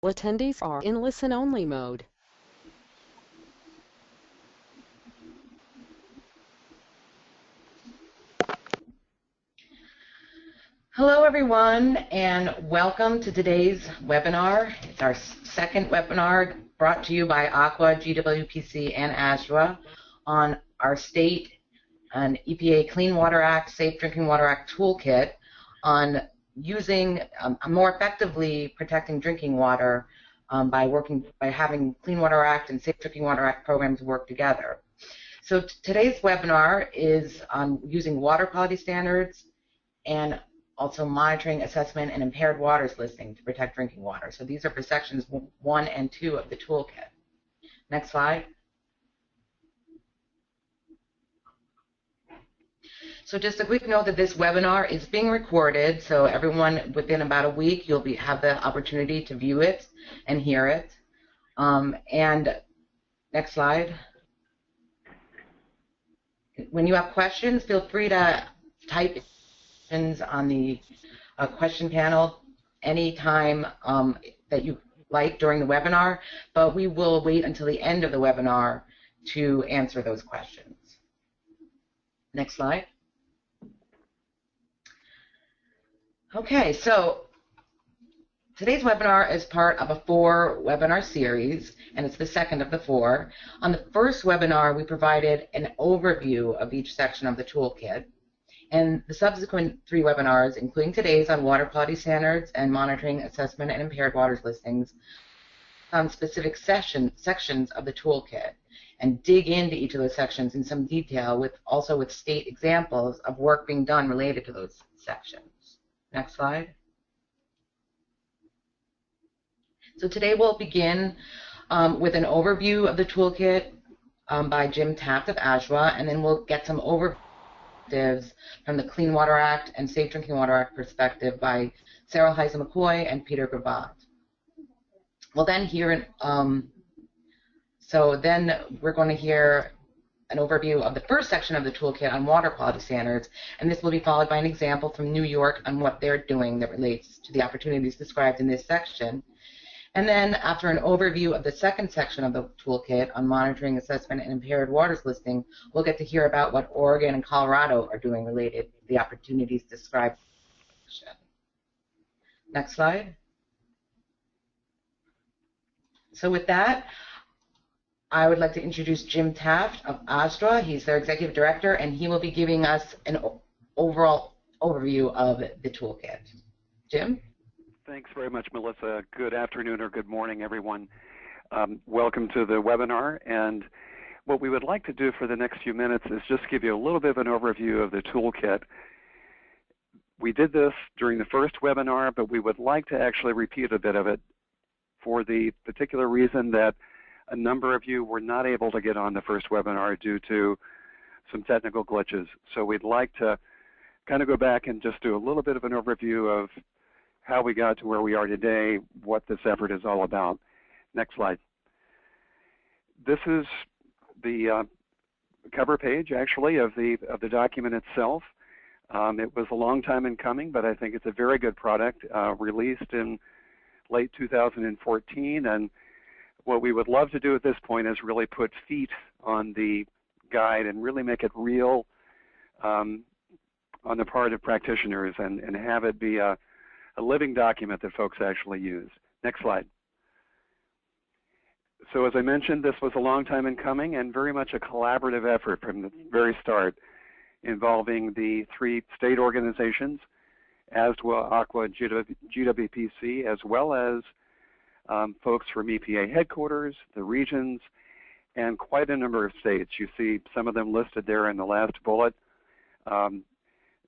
Attendees are in listen-only mode. Hello everyone, and welcome to today's webinar. It's our second webinar brought to you by ACWA, GWPC, and ASDWA on our state and EPA Clean Water Act, Safe Drinking Water Act Toolkit on using more effectively protecting drinking water by having Clean Water Act and Safe Drinking Water Act programs work together. So today's webinar is on using water quality standards and also monitoring, assessment, and impaired waters listing to protect drinking water. So these are for sections 1 and 2 of the toolkit. Next slide. So just a quick note that this webinar is being recorded, so everyone within about a week you'll have the opportunity to view it and hear it. And next slide. When you have questions, feel free to type on the question panel anytime that you like during the webinar, but we will wait until the end of the webinar to answer those questions. Next slide. Okay, so today's webinar is part of a 4-webinar series, and it's the second of the 4. On the first webinar, we provided an overview of each section of the toolkit. And the subsequent 3 webinars, including today's on water quality standards and monitoring, assessment, and impaired waters listings, on specific sections of the toolkit and dig into each of those sections in some detail, also with state examples of work being done related to those sections. Next slide. So today we'll begin with an overview of the toolkit by Jim Taft of ASDWA, and then we'll get some overview from the Clean Water Act and Safe Drinking Water Act perspective by Sarah Heise-McCoy and Peter Gravatt. We'll then hear, we're going to hear an overview of the first section of the toolkit on water quality standards, and this will be followed by an example from New York on what they're doing that relates to the opportunities described in this section. And then after an overview of the second section of the toolkit on monitoring, assessment, and impaired waters listing, we'll get to hear about what Oregon and Colorado are doing related to the opportunities described. Next slide. So with that, I would like to introduce Jim Taft of ASDWA. He's their executive director, and he will be giving us an overall overview of the toolkit. Jim? Thanks very much, Melissa. Good afternoon or good morning, everyone. Welcome to the webinar. And what we would like to do for the next few minutes is just give you a little bit of an overview of the toolkit. We did this during the first webinar, but we would like to actually repeat a bit of it for the particular reason that a number of you were not able to get on the first webinar due to some technical glitches. So we'd like to kind of go back and just do a little bit of an overview of how we got to where we are today, what this effort is all about. Next slide. This is the cover page, actually, of the document itself. It was a long time in coming, but I think it's a very good product, released in late 2014. And what we would love to do at this point is really put feet on the guide and really make it real on the part of practitioners and have it be a living document that folks actually use. Next slide. So as I mentioned, this was a long time in coming and very much a collaborative effort from the very start, involving the 3 state organizations, ASDWA, ACWA, GWPC, as well as folks from EPA Headquarters, the regions, and quite a number of states. You see some of them listed there in the last bullet.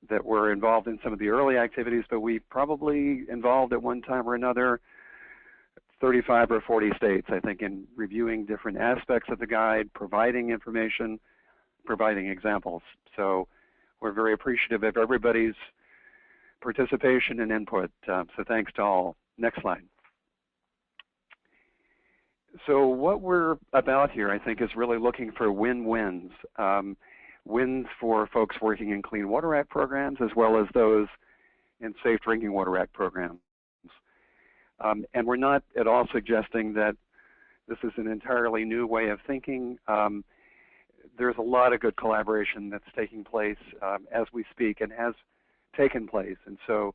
That were involved in some of the early activities, but we probably involved at one time or another 35 or 40 states, I think, in reviewing different aspects of the guide, providing information, providing examples. So we're very appreciative of everybody's participation and input, so thanks to all. Next slide. So what we're about here, I think, is really looking for win-wins. Wins for folks working in Clean Water Act programs as well as those in Safe Drinking Water Act programs. And we're not at all suggesting that this is an entirely new way of thinking. There's a lot of good collaboration that's taking place as we speak and has taken place. And so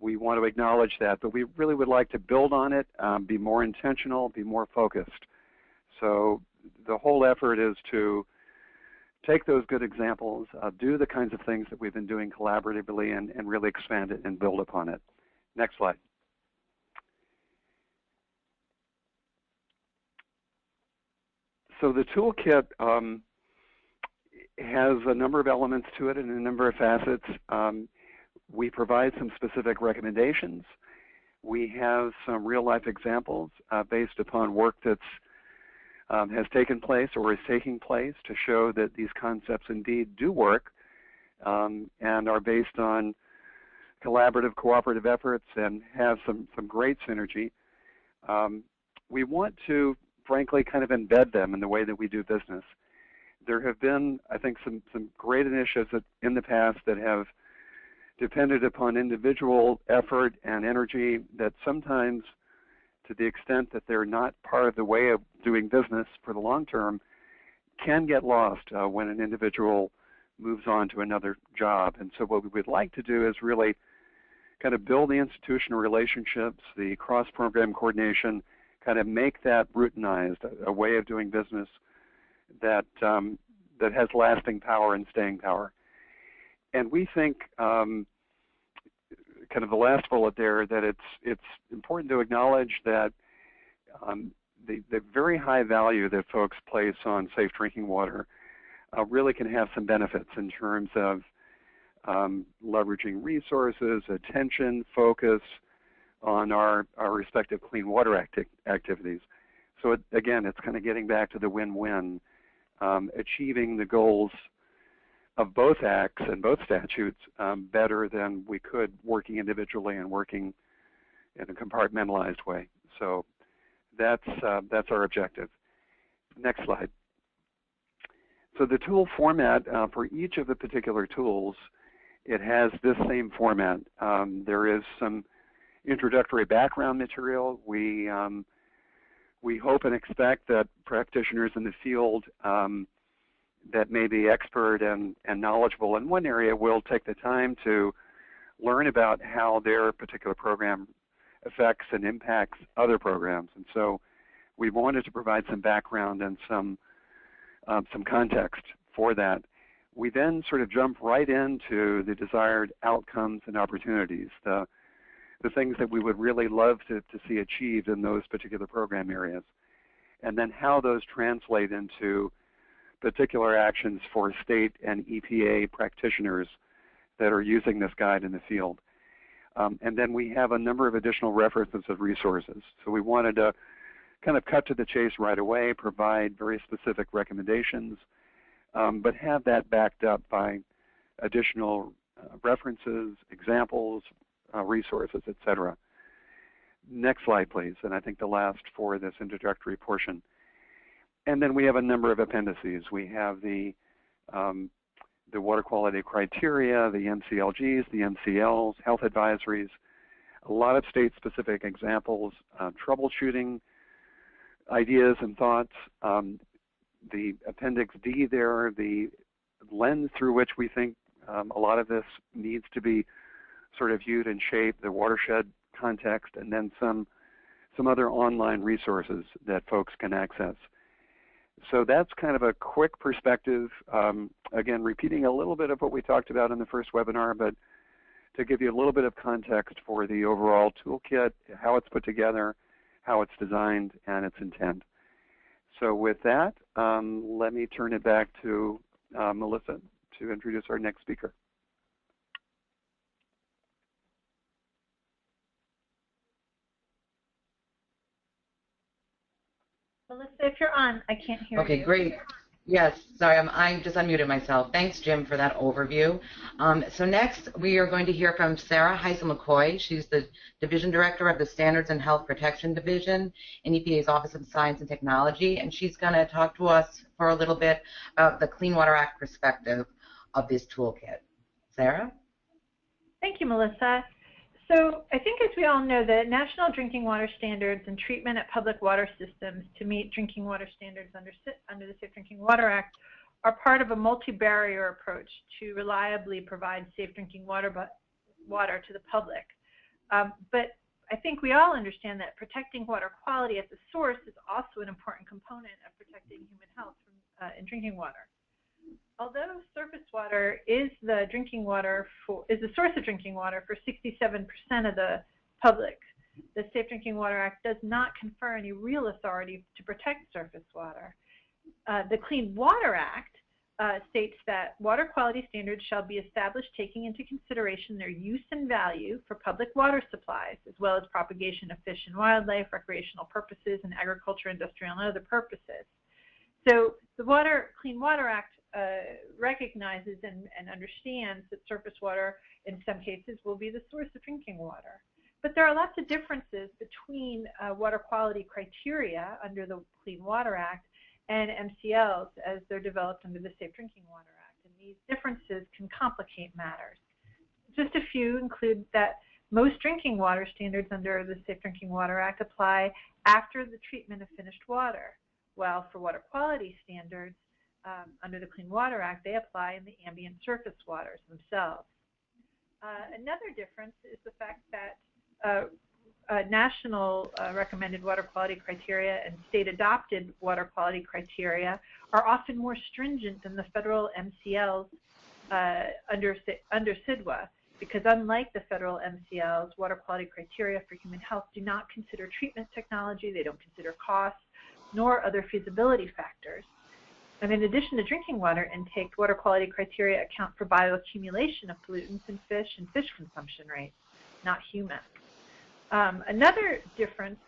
we want to acknowledge that, but we really would like to build on it, be more intentional, be more focused. So the whole effort is to take those good examples, do the kinds of things that we've been doing collaboratively, and really expand it and build upon it. Next slide. So the toolkit has a number of elements to it and a number of facets. We provide some specific recommendations. We have some real-life examples based upon work that's has taken place or is taking place to show that these concepts indeed do work and are based on collaborative, cooperative efforts and have some great synergy. We want to, frankly, kind of embed them in the way that we do business. There have been, I think, some great initiatives in the past that have depended upon individual effort and energy that sometimes, to the extent that they're not part of the way of doing business for the long term, can get lost when an individual moves on to another job. And so what we would like to do is really kind of build the institutional relationships, the cross-program coordination, kind of make that routinized, a way of doing business that that has lasting power and staying power. And we think, kind of the last bullet there, that it's important to acknowledge that the very high value that folks place on safe drinking water really can have some benefits in terms of leveraging resources, attention, focus on our respective clean water activities. So again, it's kind of getting back to the win-win, achieving the goals of both acts and both statutes better than we could working individually and working in a compartmentalized way. So that's our objective. Next slide. So the tool format for each of the particular tools, it has this same format. There is some introductory background material. We hope and expect that practitioners in the field that may be expert and knowledgeable in one area will take the time to learn about how their particular program affects and impacts other programs. And so we wanted to provide some background and some context for that. We then sort of jump right into the desired outcomes and opportunities, the things that we would really love to see achieved in those particular program areas, and then how those translate into particular actions for state and EPA practitioners that are using this guide in the field. And then we have a number of additional references of resources. So we wanted to kind of cut to the chase right away, provide very specific recommendations, but have that backed up by additional references, examples, resources, etc. Next slide, please, and I think the last for this introductory portion. And then we have a number of appendices. We have the water quality criteria, the MCLGs, the MCLs, health advisories, a lot of state-specific examples, troubleshooting ideas and thoughts, the Appendix D there, the lens through which we think a lot of this needs to be sort of viewed and shaped, the watershed context, and then some other online resources that folks can access. So that's kind of a quick perspective, again, repeating a little bit of what we talked about in the first webinar, but to give you a little bit of context for the overall toolkit, how it's put together, how it's designed, and its intent. So with that, let me turn it back to Melissa to introduce our next speaker. Melissa, if you're on, I can't hear you. Okay, great. Yes, sorry, I just unmuted myself. Thanks, Jim, for that overview. So next, we are going to hear from Sarah Heisel-McCoy. She's the Division Director of the Standards and Health Protection Division in EPA's Office of Science and Technology, and she's going to talk to us for a little bit about the Clean Water Act perspective of this toolkit. Sarah? Thank you, Melissa. So So I think, as we all know, the national drinking water standards and treatment at public water systems to meet drinking water standards under the Safe Drinking Water Act are part of a multi-barrier approach to reliably provide safe drinking water to the public. But I think we all understand that protecting water quality at the source is also an important component of protecting human health in drinking water. Although surface water is the source of drinking water for 67% of the public, the Safe Drinking Water Act does not confer any real authority to protect surface water. The Clean Water Act states that water quality standards shall be established taking into consideration their use and value for public water supplies, as well as propagation of fish and wildlife, recreational purposes, and agriculture, industrial, and other purposes. So the Clean Water Act recognizes and understands that surface water, in some cases, will be the source of drinking water. But there are lots of differences between water quality criteria under the Clean Water Act and MCLs as they're developed under the Safe Drinking Water Act. And these differences can complicate matters. Just a few include that most drinking water standards under the Safe Drinking Water Act apply after the treatment of finished water, while for water quality standards under the Clean Water Act, they apply in the ambient surface waters themselves. Another difference is the fact that national recommended water quality criteria and state-adopted water quality criteria are often more stringent than the federal MCLs under CWA, because unlike the federal MCLs, water quality criteria for human health do not consider treatment technology, they don't consider costs, nor other feasibility factors. And in addition to drinking water intake, water quality criteria account for bioaccumulation of pollutants in fish and fish consumption rates, not human. Another difference,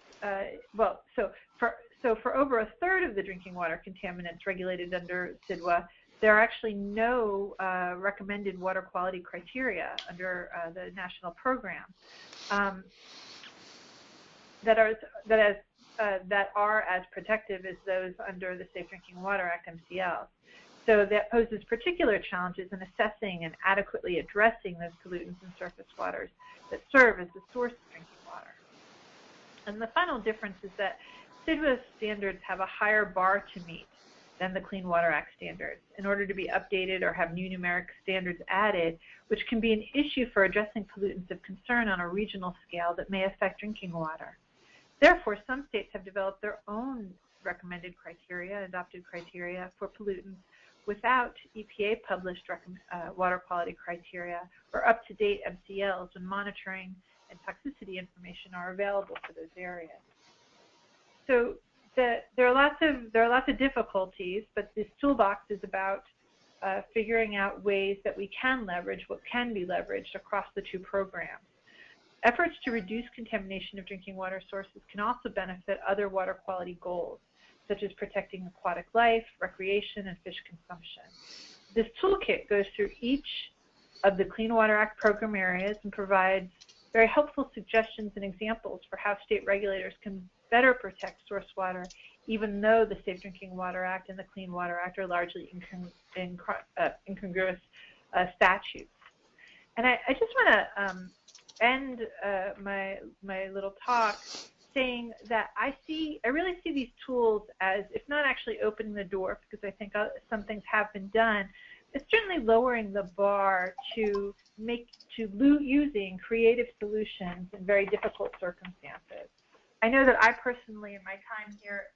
for over a third of the drinking water contaminants regulated under CWA, there are actually no recommended water quality criteria under the national program that are as protective as those under the Safe Drinking Water Act MCL. So that poses particular challenges in assessing and adequately addressing those pollutants in surface waters that serve as the source of drinking water. And the final difference is that CWA standards have a higher bar to meet than the Clean Water Act standards in order to be updated or have new numeric standards added, which can be an issue for addressing pollutants of concern on a regional scale that may affect drinking water. Therefore, some states have developed their own recommended criteria, adopted criteria for pollutants without EPA published water quality criteria or up-to-date MCLs when monitoring and toxicity information are available for those areas. So there are lots of difficulties, but this toolbox is about figuring out ways that we can leverage what can be leveraged across the two programs. Efforts to reduce contamination of drinking water sources can also benefit other water quality goals, such as protecting aquatic life, recreation, and fish consumption. This toolkit goes through each of the Clean Water Act program areas and provides very helpful suggestions and examples for how state regulators can better protect source water, even though the Safe Drinking Water Act and the Clean Water Act are largely incongruous statutes. And I just want to end my little talk saying that I really see these tools as, if not actually opening the door, because I think some things have been done, it's certainly lowering the bar to using creative solutions in very difficult circumstances. I know that I personally, in my time here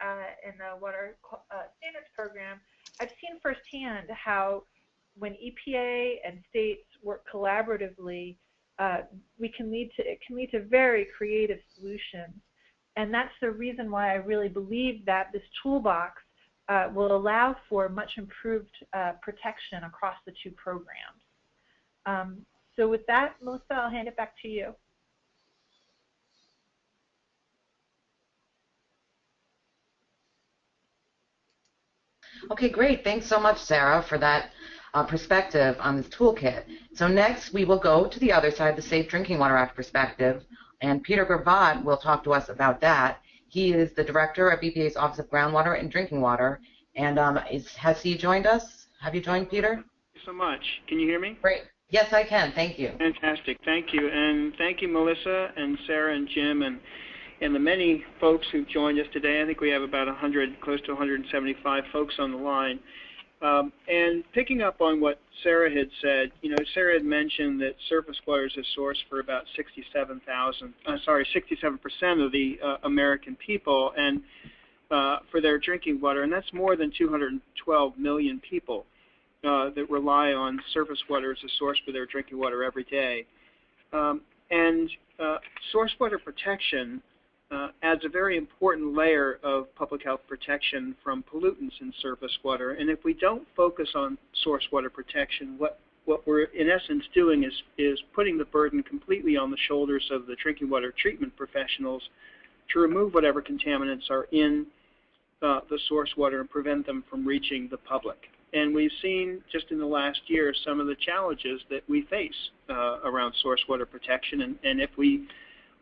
in the Water Standards Program, I've seen firsthand how when EPA and states work collaboratively, it can lead to very creative solutions. And that's the reason why I really believe that this toolbox will allow for much improved protection across the two programs. So with that, Melissa, I'll hand it back to you. Okay, great. Thanks so much, Sarah, for that perspective on this toolkit. So next, we will go to the other side, the Safe Drinking Water Act perspective, and Peter Gravatt will talk to us about that. He is the director of EPA's Office of Groundwater and Drinking Water, and has he joined us? Have you joined, Peter? Thank you so much. Can you hear me? Great. Yes, I can. Thank you. Fantastic. Thank you. And thank you, Melissa and Sarah and Jim and the many folks who've joined us today. I think we have about 100, close to 175 folks on the line. And picking up on what Sarah had said, Sarah had mentioned that surface water is a source for about 67% of the American people and for their drinking water, and that's more than 212 million people that rely on surface water as a source for their drinking water every day. Source water protection adds a very important layer of public health protection from pollutants in surface water. And if we don't focus on source water protection, what we're in essence doing is putting the burden completely on the shoulders of the drinking water treatment professionals to remove whatever contaminants are in the source water and prevent them from reaching the public. And we've seen just in the last year some of the challenges that we face around source water protection. And if we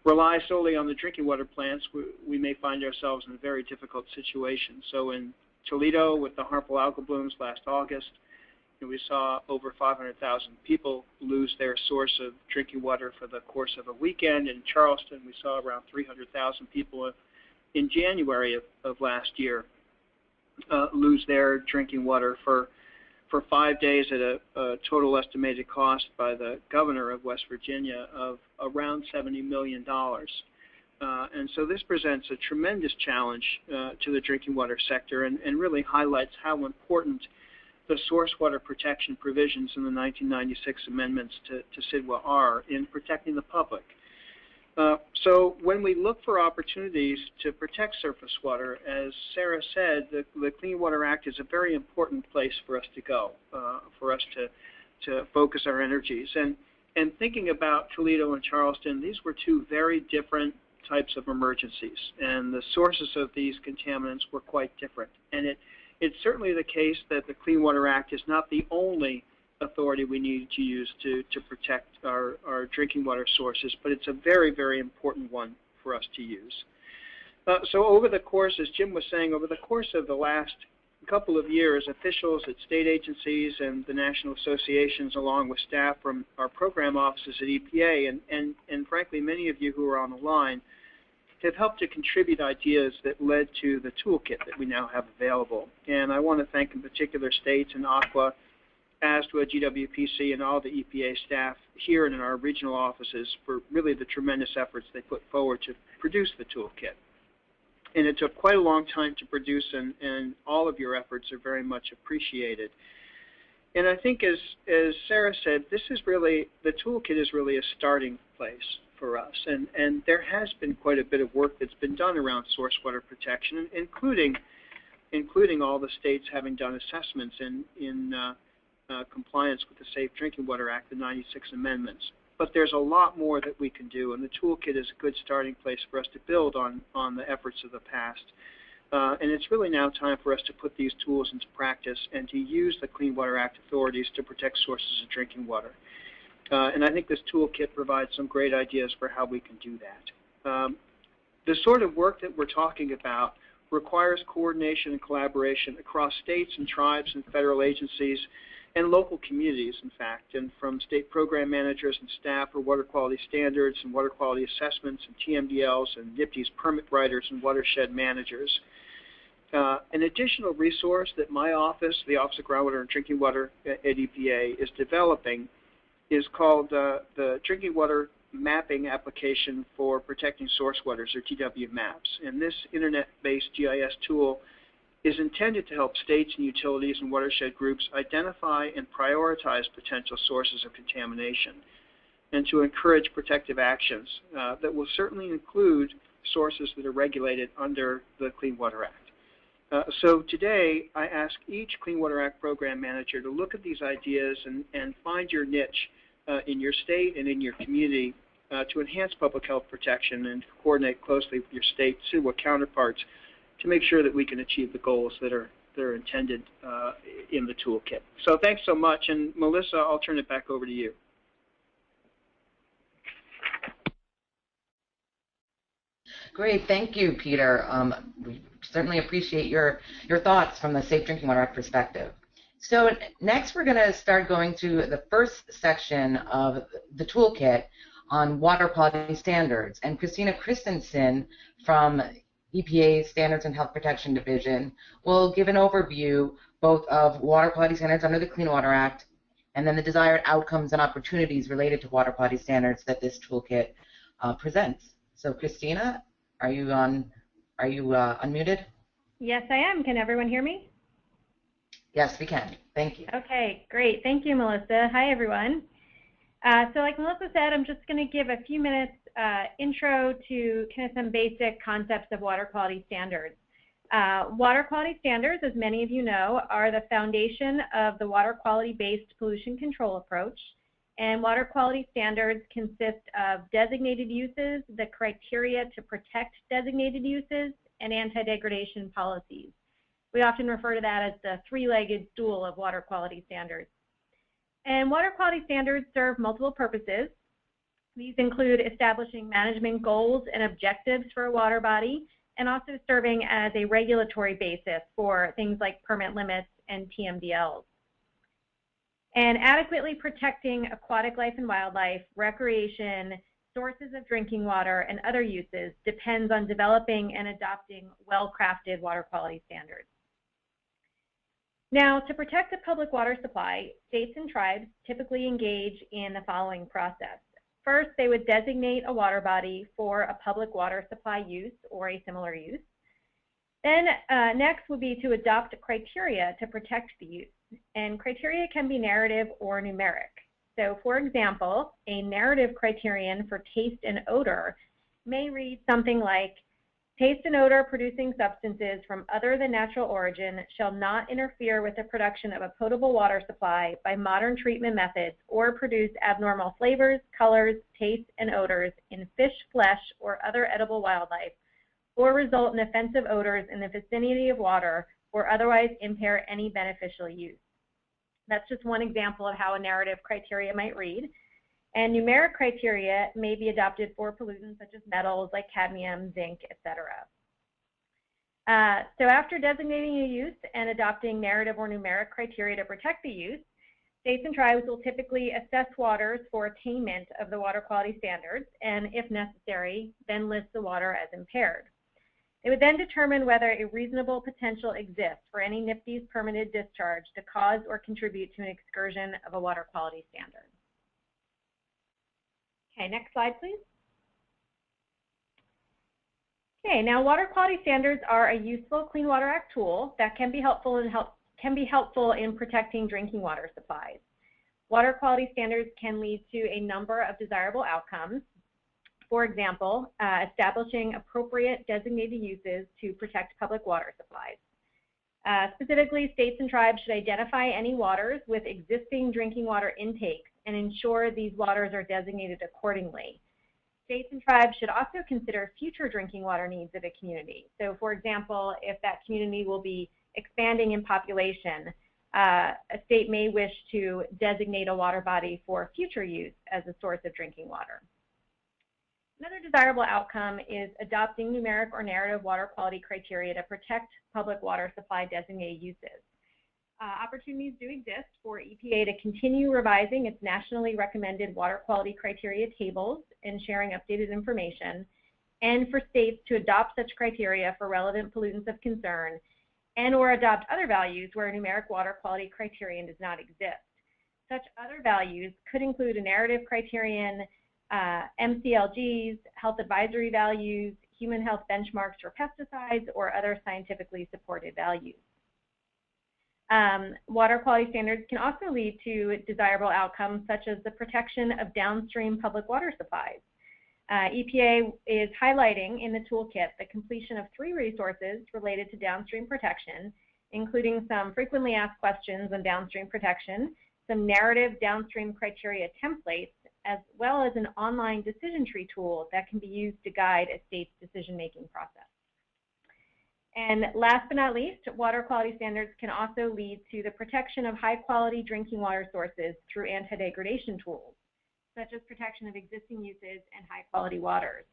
rely solely on the drinking water plants, we may find ourselves in a very difficult situation. So in Toledo with the harmful algal blooms last August, we saw over 500,000 people lose their source of drinking water for the course of a weekend. In Charleston, we saw around 300,000 people in January of last year lose their drinking water for 5 days at a total estimated cost by the governor of West Virginia of around $70 million. And so this presents a tremendous challenge to the drinking water sector and really highlights how important the source water protection provisions in the 1996 amendments to CWA are in protecting the public. So when we look for opportunities to protect surface water, as Sarah said, the Clean Water Act is a very important place for us to go, for us to focus our energies. And thinking about Toledo and Charleston, these were two very different types of emergencies, and the sources of these contaminants were quite different. And it's certainly the case that the Clean Water Act is not the only authority we need to use to protect our drinking water sources, but it's a very, very important one for us to use. So over the course, as Jim was saying, over the course of the last couple of years, officials at state agencies and the national associations, along with staff from our program offices at EPA, and frankly, many of you who are on the line, have helped to contribute ideas that led to the toolkit that we now have available. And I want to thank in particular states and ACWA, ASDWA, GWPC, and all the EPA staff here and in our regional offices for really the tremendous efforts they put forward to produce the toolkit. And it took quite a long time to produce, and all of your efforts are very much appreciated. And I think as Sarah said, this is really, the toolkit is really a starting place for us. And there has been quite a bit of work that's been done around source water protection, including all the states having done assessments in compliance with the Safe Drinking Water Act, the 96 amendments. But there's a lot more that we can do, and the toolkit is a good starting place for us to build on the efforts of the past. And it's really now time for us to put these tools into practice and to use the Clean Water Act authorities to protect sources of drinking water. And I think this toolkit provides some great ideas for how we can do that. The sort of work that we're talking about requires coordination and collaboration across states and tribes and federal agencies and local communities, in fact, and from state program managers and staff for water quality standards and water quality assessments and TMDLs and NIPT's permit writers and watershed managers. An additional resource that my office, the Office of Groundwater and Drinking Water at EPA, is developing is called the Drinking Water Mapping Application for Protecting Source Waters, or GWMAPS. And this internet-based GIS tool is intended to help states and utilities and watershed groups identify and prioritize potential sources of contamination and to encourage protective actions that will certainly include sources that are regulated under the Clean Water Act. So today, I ask each Clean Water Act program manager to look at these ideas and find your niche in your state and in your community to enhance public health protection and coordinate closely with your state CWA counterparts to make sure that we can achieve the goals that are intended in the toolkit. So thanks so much, and Melissa, I'll turn it back over to you. Great, thank you, Peter. We certainly appreciate your thoughts from the Safe Drinking Water Act perspective. So next we're going to start going through the first section of the toolkit on water quality standards. And Christina Christensen from EPA Standards and Health Protection Division will give an overview both of water quality standards under the Clean Water Act and then the desired outcomes and opportunities related to water quality standards that this toolkit presents. So Christina, are you unmuted? Yes, I am. Can everyone hear me? Yes, we can. Thank you. Okay, great. Thank you, Melissa. Hi, everyone. So like Melissa said, I'm just going to give a few minutes intro to kind of some basic concepts of water quality standards. Water quality standards, as many of you know, are the foundation of the water quality-based pollution control approach. And water quality standards consist of designated uses, the criteria to protect designated uses, and anti-degradation policies. We often refer to that as the three-legged stool of water quality standards. And water quality standards serve multiple purposes. These include establishing management goals and objectives for a water body, and also serving as a regulatory basis for things like permit limits and TMDLs. And adequately protecting aquatic life and wildlife, recreation, sources of drinking water, and other uses depends on developing and adopting well-crafted water quality standards. Now, to protect a public water supply, states and tribes typically engage in the following process. First, they would designate a water body for a public water supply use or a similar use. Then next would be to adopt criteria to protect the use. And criteria can be narrative or numeric. So for example, a narrative criterion for taste and odor may read something like, taste and odor producing substances from other than natural origin shall not interfere with the production of a potable water supply by modern treatment methods or produce abnormal flavors, colors, tastes, and odors in fish, flesh, or other edible wildlife, or result in offensive odors in the vicinity of water, or otherwise impair any beneficial use. That's just one example of how a narrative criteria might read. And numeric criteria may be adopted for pollutants such as metals like cadmium, zinc, etc. So after designating a use and adopting narrative or numeric criteria to protect the use, states and tribes will typically assess waters for attainment of the water quality standards and, if necessary, then list the water as impaired. They would then determine whether a reasonable potential exists for any NIPD's permitted discharge to cause or contribute to an excursion of a water quality standard. Okay, next slide, please. Okay, now water quality standards are a useful Clean Water Act tool that can be helpful in protecting drinking water supplies. Water quality standards can lead to a number of desirable outcomes. For example, establishing appropriate designated uses to protect public water supplies. Specifically, states and tribes should identify any waters with existing drinking water intakes and ensure these waters are designated accordingly. States and tribes should also consider future drinking water needs of a community. So for example, if that community will be expanding in population, a state may wish to designate a water body for future use as a source of drinking water. Another desirable outcome is adopting numeric or narrative water quality criteria to protect public water supply designated uses. Opportunities do exist for EPA to continue revising its nationally recommended water quality criteria tables and sharing updated information, and for states to adopt such criteria for relevant pollutants of concern and or adopt other values where a numeric water quality criterion does not exist. Such other values could include a narrative criterion, MCLGs, health advisory values, human health benchmarks for pesticides, or other scientifically supported values. Water quality standards can also lead to desirable outcomes such as the protection of downstream public water supplies. EPA is highlighting in the toolkit the completion of 3 resources related to downstream protection, including some frequently asked questions on downstream protection, some narrative downstream criteria templates, as well as an online decision tree tool that can be used to guide a state's decision-making process. And last but not least, water quality standards can also lead to the protection of high-quality drinking water sources through anti-degradation tools, such as protection of existing uses and high-quality waters.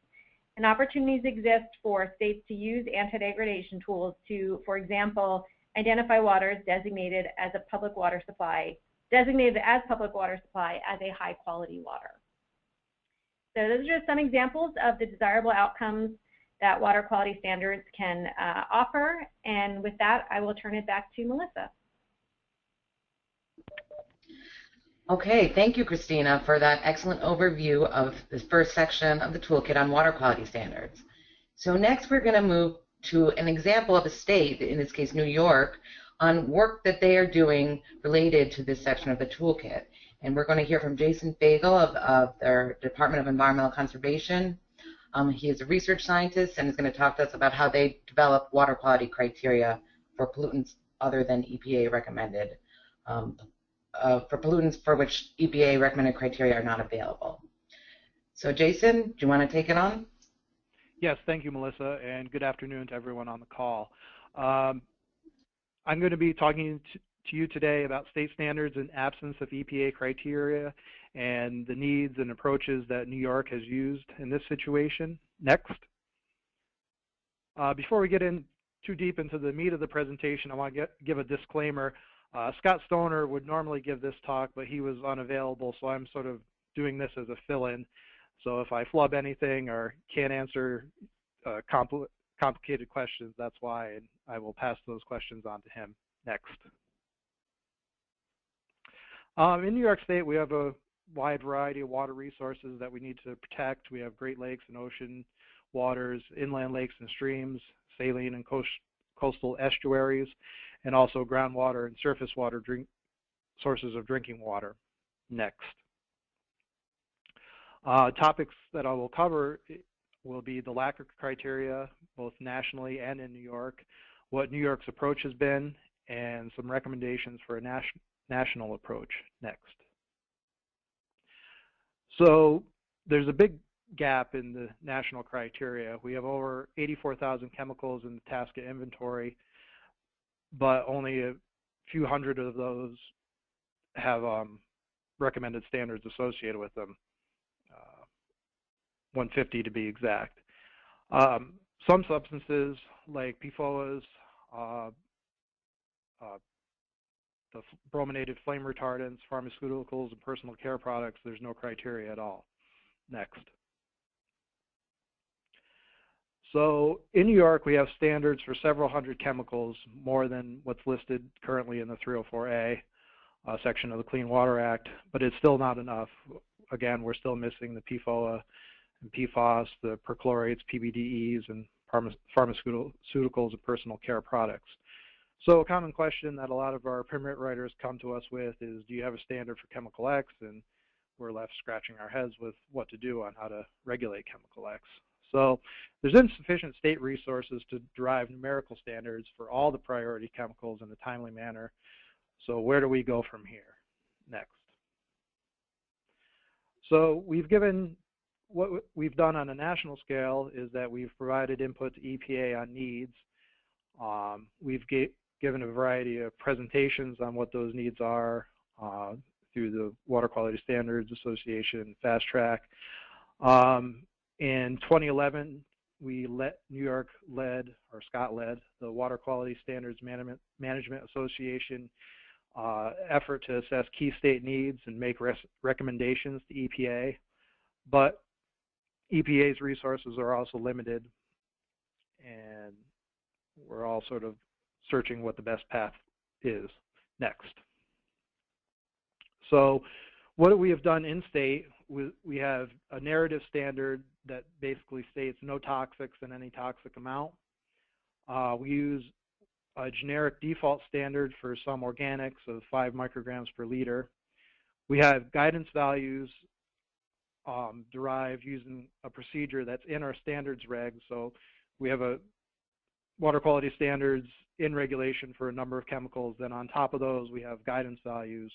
And opportunities exist for states to use anti-degradation tools to, for example, identify waters designated as public water supply as a high quality water. So those are just some examples of the desirable outcomes that water quality standards can offer. And with that, I will turn it back to Melissa. Okay, thank you, Christina, for that excellent overview of this first section of the toolkit on water quality standards. So next we're going to move to an example of a state, in this case New York, on work that they are doing related to this section of the toolkit. And we're going to hear from Jason Fagel of their Department of Environmental Conservation. He is a research scientist and is going to talk to us about how they develop water quality criteria for pollutants other than EPA recommended, for pollutants for which EPA recommended criteria are not available. So Jason, do you want to take it on? Yes, thank you, Melissa, and good afternoon to everyone on the call. I'm going to be talking to you today about state standards in absence of EPA criteria and the needs and approaches that New York has used in this situation. Next. Before we get in too deep into the meat of the presentation, I want to give a disclaimer. Scott Stoner would normally give this talk, but he was unavailable, so I'm sort of doing this as a fill-in. So if I flub anything or can't answer complicated questions, that's why, and I will pass those questions on to him. Next. In New York State, we have a wide variety of water resources that we need to protect. We have Great Lakes and ocean waters, inland lakes and streams, saline and coastal estuaries, and also groundwater and surface water sources of drinking water. Next. Topics that I will cover will be the lack of criteria, both nationally and in New York, what New York's approach has been, and some recommendations for a national approach. Next. So there's a big gap in the national criteria. We have over 84,000 chemicals in the TSCA inventory, but only a few hundred of those have recommended standards associated with them, 150 to be exact. Some substances like PFOAs, the brominated flame retardants, pharmaceuticals, and personal care products, there's no criteria at all. Next. So in New York, we have standards for several hundred chemicals, more than what's listed currently in the 304A section of the Clean Water Act, but it's still not enough. Again, we're still missing the PFOA and PFOS, the perchlorates, PBDEs, and pharmaceuticals and personal care products. So a common question that a lot of our permit writers come to us with is, do you have a standard for chemical X? And we're left scratching our heads with what to do on how to regulate chemical X. So there's insufficient state resources to derive numerical standards for all the priority chemicals in a timely manner. So where do we go from here? Next. So what we've done on a national scale is that we've provided input to EPA on needs. We've given a variety of presentations on what those needs are through the Water Quality Standards Association Fast Track. In 2011, New York led, or Scott led, the Water Quality Standards Management Association effort to assess key state needs and make recommendations to EPA. But EPA's resources are also limited, and we're all sort of searching what the best path is. Next. So what we have done in state, we have a narrative standard that basically states no toxics in any toxic amount. We use a generic default standard for some organics of 5 micrograms per liter. We have guidance values derived using a procedure that's in our standards regs. So we have a water quality standards in regulation for a number of chemicals. Then on top of those, we have guidance values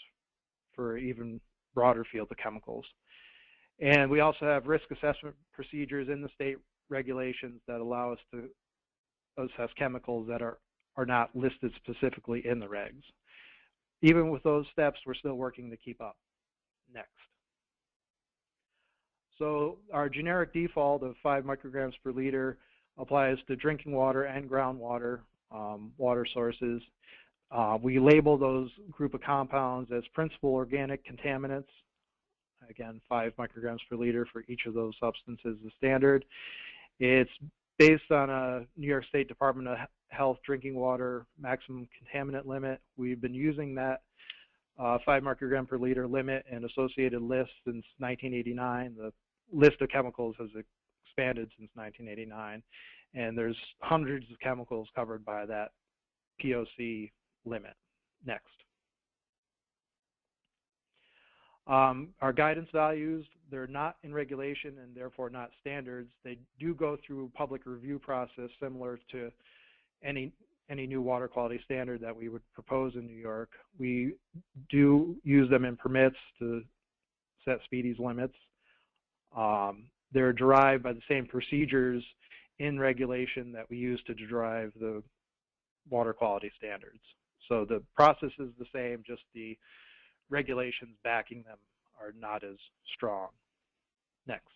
for even broader field of chemicals. And we also have risk assessment procedures in the state regulations that allow us to assess chemicals that are not listed specifically in the regs. Even with those steps, we're still working to keep up. Next. So our generic default of 5 micrograms per liter applies to drinking water and groundwater water sources. We label those group of compounds as principal organic contaminants. Again, 5 micrograms per liter for each of those substances is standard. It's based on a New York State Department of Health drinking water maximum contaminant limit. We've been using that 5 microgram per liter limit and associated list since 1989. The list of chemicals has expanded since 1989, and there's hundreds of chemicals covered by that POC limit. Next. Our guidance values, they're not in regulation and therefore not standards. They do go through a public review process similar to any new water quality standard that we would propose in New York. We do use them in permits to set speedies limits. They're derived by the same procedures in regulation that we use to derive the water quality standards. So the process is the same, just the regulations backing them are not as strong. Next.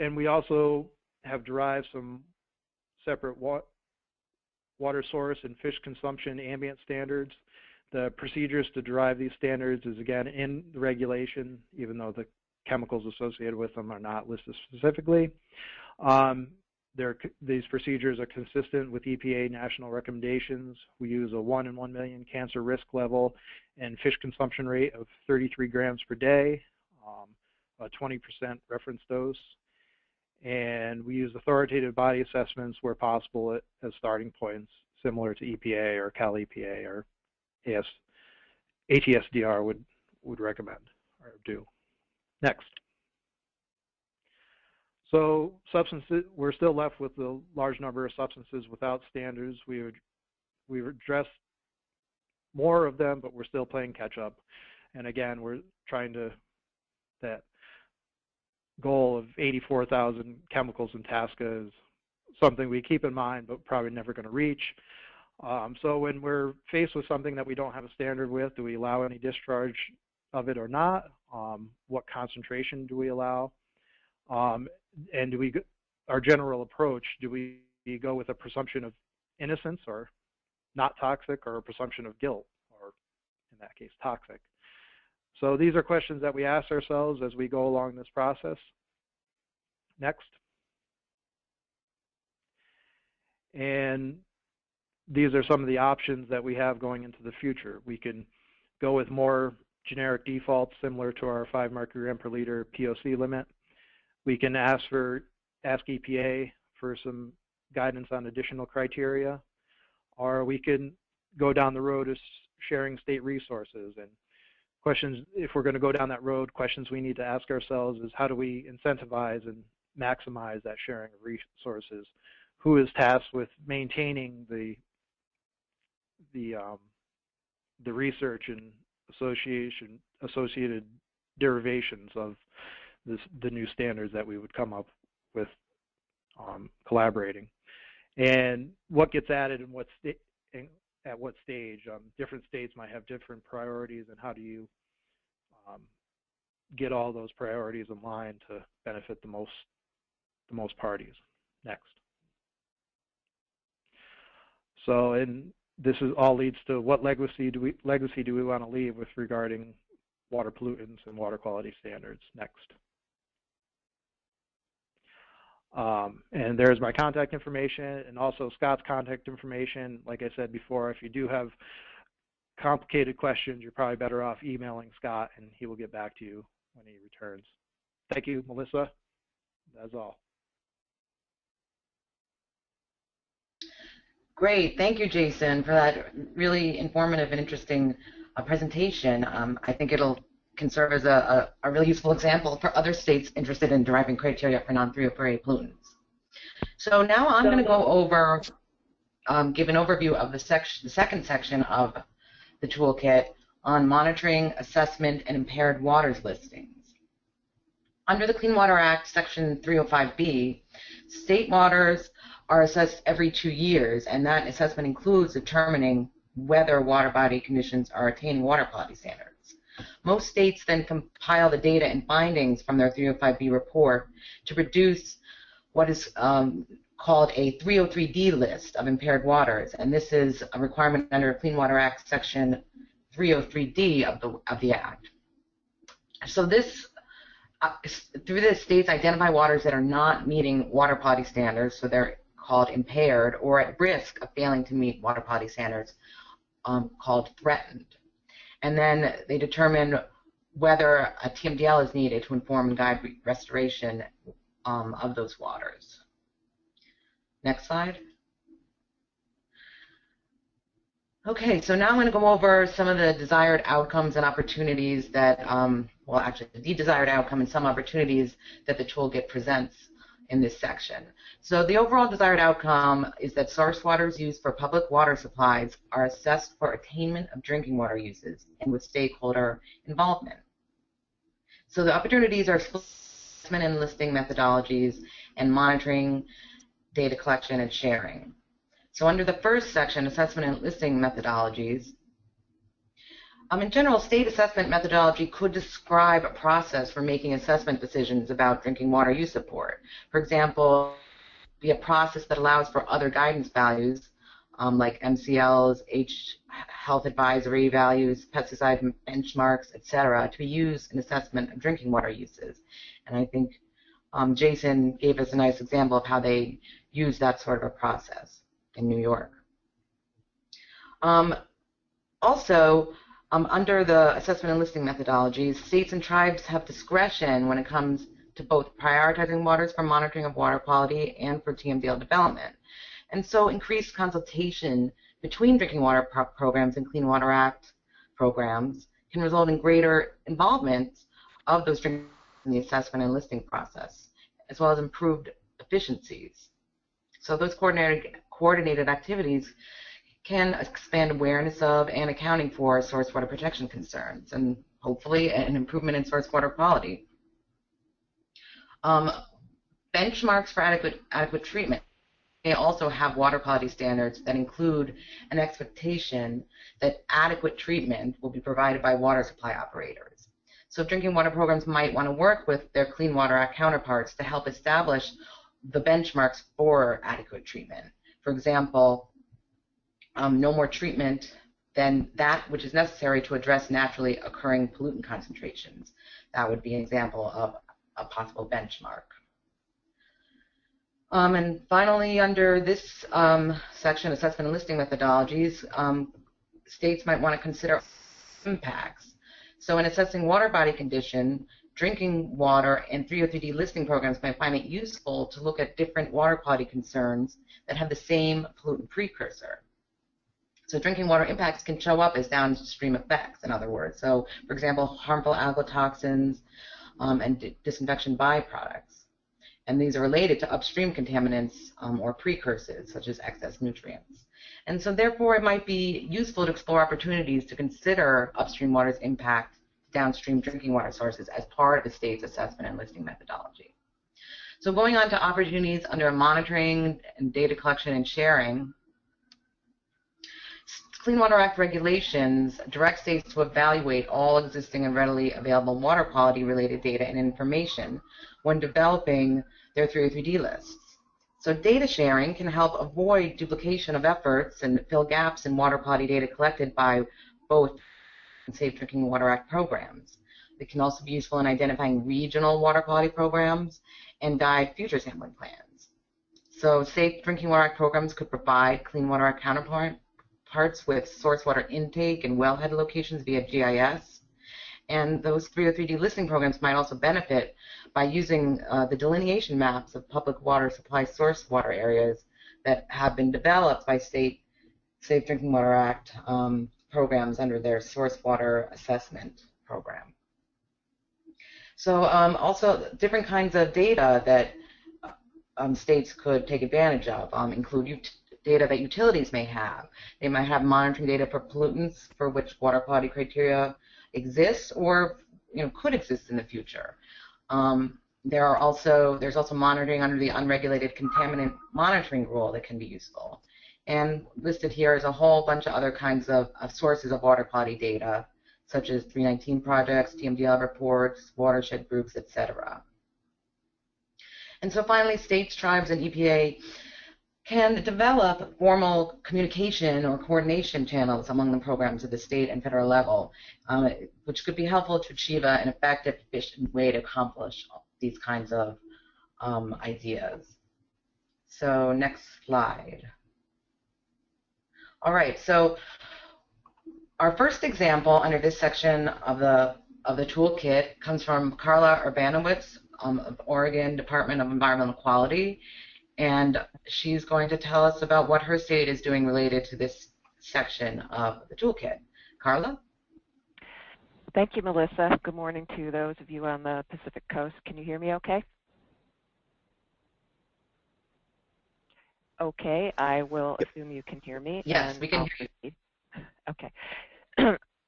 And we also have derived some separate water source and fish consumption ambient standards. The procedures to derive these standards is again in the regulation, even though the chemicals associated with them are not listed specifically. These procedures are consistent with EPA national recommendations. We use a 1 in 1 million cancer risk level and fish consumption rate of 33 grams per day, a 20% reference dose. And we use authoritative body assessments where possible as starting points, similar to EPA or Cal EPA or ASDWA would recommend or do. Next. So substances, we're still left with a large number of substances without standards. We've addressed more of them, but we're still playing catch up. And again, we're trying to, that goal of 84,000 chemicals in TSCA is something we keep in mind, but probably never going to reach. So when we're faced with something that we don't have a standard with, do we allow any discharge of it or not? What concentration do we allow? And do we, our general approach, do we go with a presumption of innocence or not toxic, or a presumption of guilt, or in that case, toxic? So these are questions that we ask ourselves as we go along this process. Next. And these are some of the options that we have going into the future. We can go with more generic defaults similar to our 5 microgram per liter POC limit. We can ask EPA for some guidance on additional criteria, or we can go down the road of sharing state resources. And questions, if we're going to go down that road, questions we need to ask ourselves is how do we incentivize and maximize that sharing of resources? Who is tasked with maintaining the research and associated derivations of the new standards that we would come up with collaborating, and what gets added and at what stage. Different states might have different priorities, and how do you get all those priorities in line to benefit the most parties? Next. So, and this is all leads to what legacy do we want to leave with regarding water pollutants and water quality standards? Next. And there's my contact information and also Scott's contact information. Like I said before, if you do have complicated questions, you're probably better off emailing Scott, and he will get back to you when he returns. Thank you, Melissa. That's all. Great. Thank you, Jason, for that really informative and interesting presentation. I think can serve as a really useful example for other states interested in deriving criteria for non-304A pollutants. So now I'm going to go over, give an overview of the second section of the toolkit on monitoring, assessment, and impaired waters listings. Under the Clean Water Act, Section 305B, state waters are assessed every 2 years, and that assessment includes determining whether water body conditions are attaining water quality standards. Most states then compile the data and findings from their 305B report to produce what is called a 303D list of impaired waters, and this is a requirement under Clean Water Act Section 303D of the Act. So this, through this, states identify waters that are not meeting water quality standards, so they're called impaired, or at risk of failing to meet water quality standards, called threatened. And then they determine whether a TMDL is needed to inform and guide restoration of those waters. Next slide. Okay, so now I'm going to go over some of the desired outcomes and opportunities that, well, actually the desired outcome and some opportunities that the toolkit presents in this section. So the overall desired outcome is that source waters used for public water supplies are assessed for attainment of drinking water uses and with stakeholder involvement. So the opportunities are assessment and listing methodologies and monitoring, data collection, and sharing. So under the first section, assessment and listing methodologies, in general, state assessment methodology could describe a process for making assessment decisions about drinking water use support. For example, be a process that allows for other guidance values like MCLs, health advisory values, pesticide benchmarks, etc., to be used in assessment of drinking water uses. And I think Jason gave us a nice example of how they use that sort of a process in New York. Also, under the assessment and listing methodologies, states and tribes have discretion when it comes to both prioritizing waters for monitoring of water quality and for TMDL development. And so increased consultation between drinking water programs and Clean Water Act programs can result in greater involvement of those drinking in the assessment and listing process, as well as improved efficiencies. So those coordinated activities can expand awareness of and accounting for source water protection concerns, and hopefully an improvement in source water quality. Benchmarks for adequate treatment may also have water quality standards that include an expectation that adequate treatment will be provided by water supply operators. So drinking water programs might want to work with their Clean Water Act counterparts to help establish the benchmarks for adequate treatment. For example, no more treatment than that which is necessary to address naturally occurring pollutant concentrations. That would be an example of a possible benchmark. And finally, under this section, assessment and listing methodologies, states might want to consider impacts. So in assessing water body condition, drinking water and 303D listing programs might find it useful to look at different water quality concerns that have the same pollutant precursor. So drinking water impacts can show up as downstream effects, in other words. So, for example, harmful agrotoxins and disinfection byproducts. And these are related to upstream contaminants or precursors, such as excess nutrients. And so, therefore, it might be useful to explore opportunities to consider upstream water's impact to downstream drinking water sources as part of the state's assessment and listing methodology. So going on to opportunities under monitoring and data collection and sharing, Clean Water Act regulations direct states to evaluate all existing and readily available water quality related data and information when developing their 303D lists. So data sharing can help avoid duplication of efforts and fill gaps in water quality data collected by both Safe Drinking Water Act programs. It can also be useful in identifying regional water quality programs and guide future sampling plans. So Safe Drinking Water Act programs could provide Clean Water Act counterparts with source water intake and wellhead locations via GIS. And those 303D listing programs might also benefit by using the delineation maps of public water supply source water areas that have been developed by state Safe Drinking Water Act programs under their source water assessment program. So also different kinds of data that states could take advantage of include data that utilities may have. They might have monitoring data for pollutants for which water quality criteria exists or could exist in the future. There's also monitoring under the unregulated contaminant monitoring rule that can be useful. And listed here is a whole bunch of other kinds of sources of water quality data, such as 319 projects, TMDL reports, watershed groups, etc. And so finally, states, tribes, and EPA can develop formal communication or coordination channels among the programs at the state and federal level, which could be helpful to achieve an effective, efficient way to accomplish these kinds of ideas. So next slide. All right, so our first example under this section of the toolkit comes from Carla Urbanowitz of Oregon Department of Environmental Quality, and she's going to tell us about what her state is doing related to this section of the toolkit. Carla? Thank you, Melissa. Good morning to those of you on the Pacific Coast. Can you hear me okay? Okay, I will assume you can hear me. Yes, we can hear you. Okay.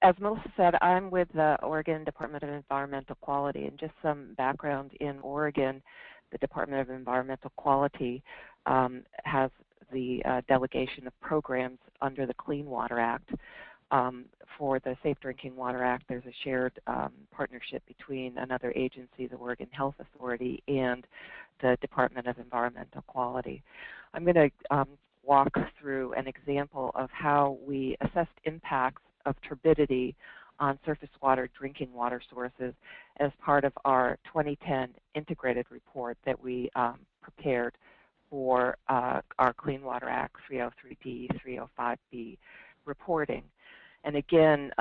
As Melissa said, I'm with the Oregon Department of Environmental Quality, and just some background in Oregon, the Department of Environmental Quality has the delegation of programs under the Clean Water Act. For the Safe Drinking Water Act, there's a shared partnership between another agency, the Oregon Health Authority, and the Department of Environmental Quality. I'm going to walk through an example of how we assessed impacts of turbidity on surface water drinking water sources as part of our 2010 integrated report that we prepared for our Clean Water Act 303D, 305B reporting. And again,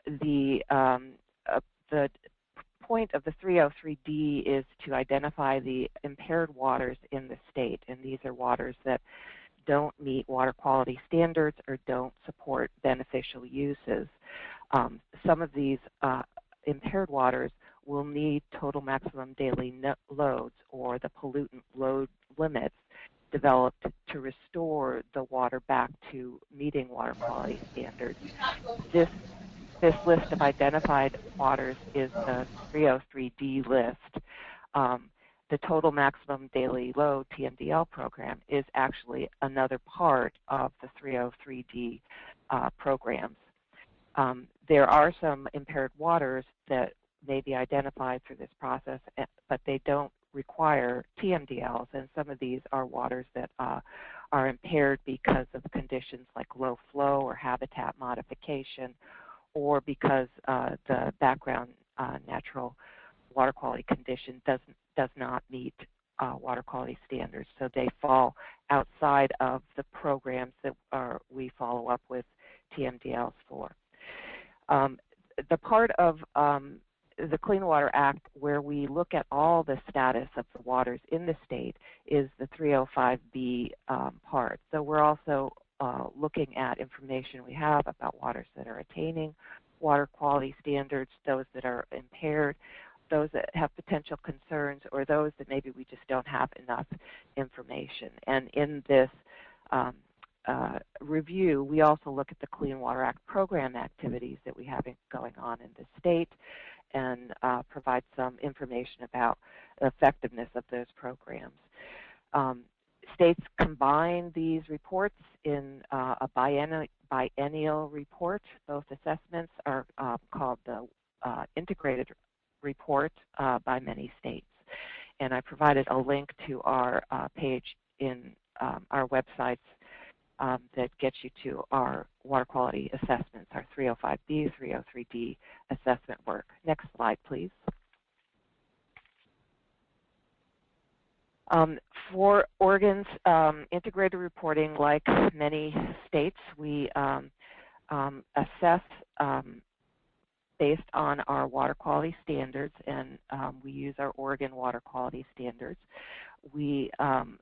the point of the 303D is to identify the impaired waters in the state, and these are waters that don't meet water quality standards or don't support beneficial uses. Some of these impaired waters will need total maximum daily loads, or the pollutant load limits, developed to restore the water back to meeting water quality standards. This list of identified waters is the 303D list. The total maximum daily load TMDL program is actually another part of the 303D programs. There are some impaired waters that may be identified through this process, but they don't require TMDLs, and some of these are waters that are impaired because of conditions like low flow or habitat modification, or because the background natural water quality condition does not meet water quality standards. So they fall outside of the programs that we follow up with TMDLs for. The part of the Clean Water Act where we look at all the status of the waters in the state is the 305B part. So we're also looking at information we have about waters that are attaining water quality standards, those that are impaired, those that have potential concerns, or those that maybe we just don't have enough information. And in this review, we also look at the Clean Water Act program activities that we have going on in the state, and provide some information about the effectiveness of those programs. States combine these reports in a biennial report. Both assessments are called the integrated report by many states. And I provided a link to our page in our websites that gets you to our water quality assessments, our 305B, 303D assessment work. Next slide, please. For Oregon's integrated reporting, like many states, we assess based on our water quality standards, and we use our Oregon water quality standards. We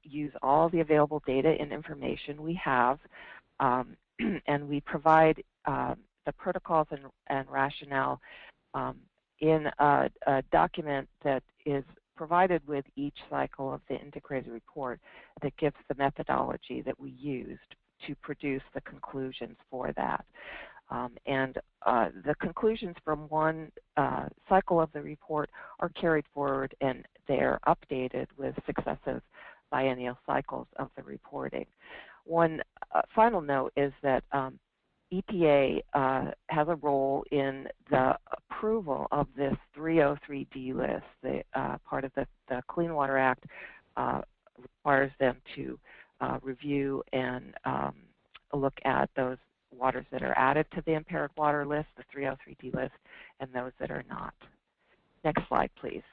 use all the available data and information we have, and we provide the protocols and rationale in a document that is provided with each cycle of the integrated report that gives the methodology that we used to produce the conclusions for that. And the conclusions from one cycle of the report are carried forward, and they're updated with successive biennial cycles of the reporting. One final note is that EPA has a role in the approval of this 303D list. Part of the Clean Water Act requires them to review and look at those waters that are added to the impaired water list, the 303D list, and those that are not. Next slide, please.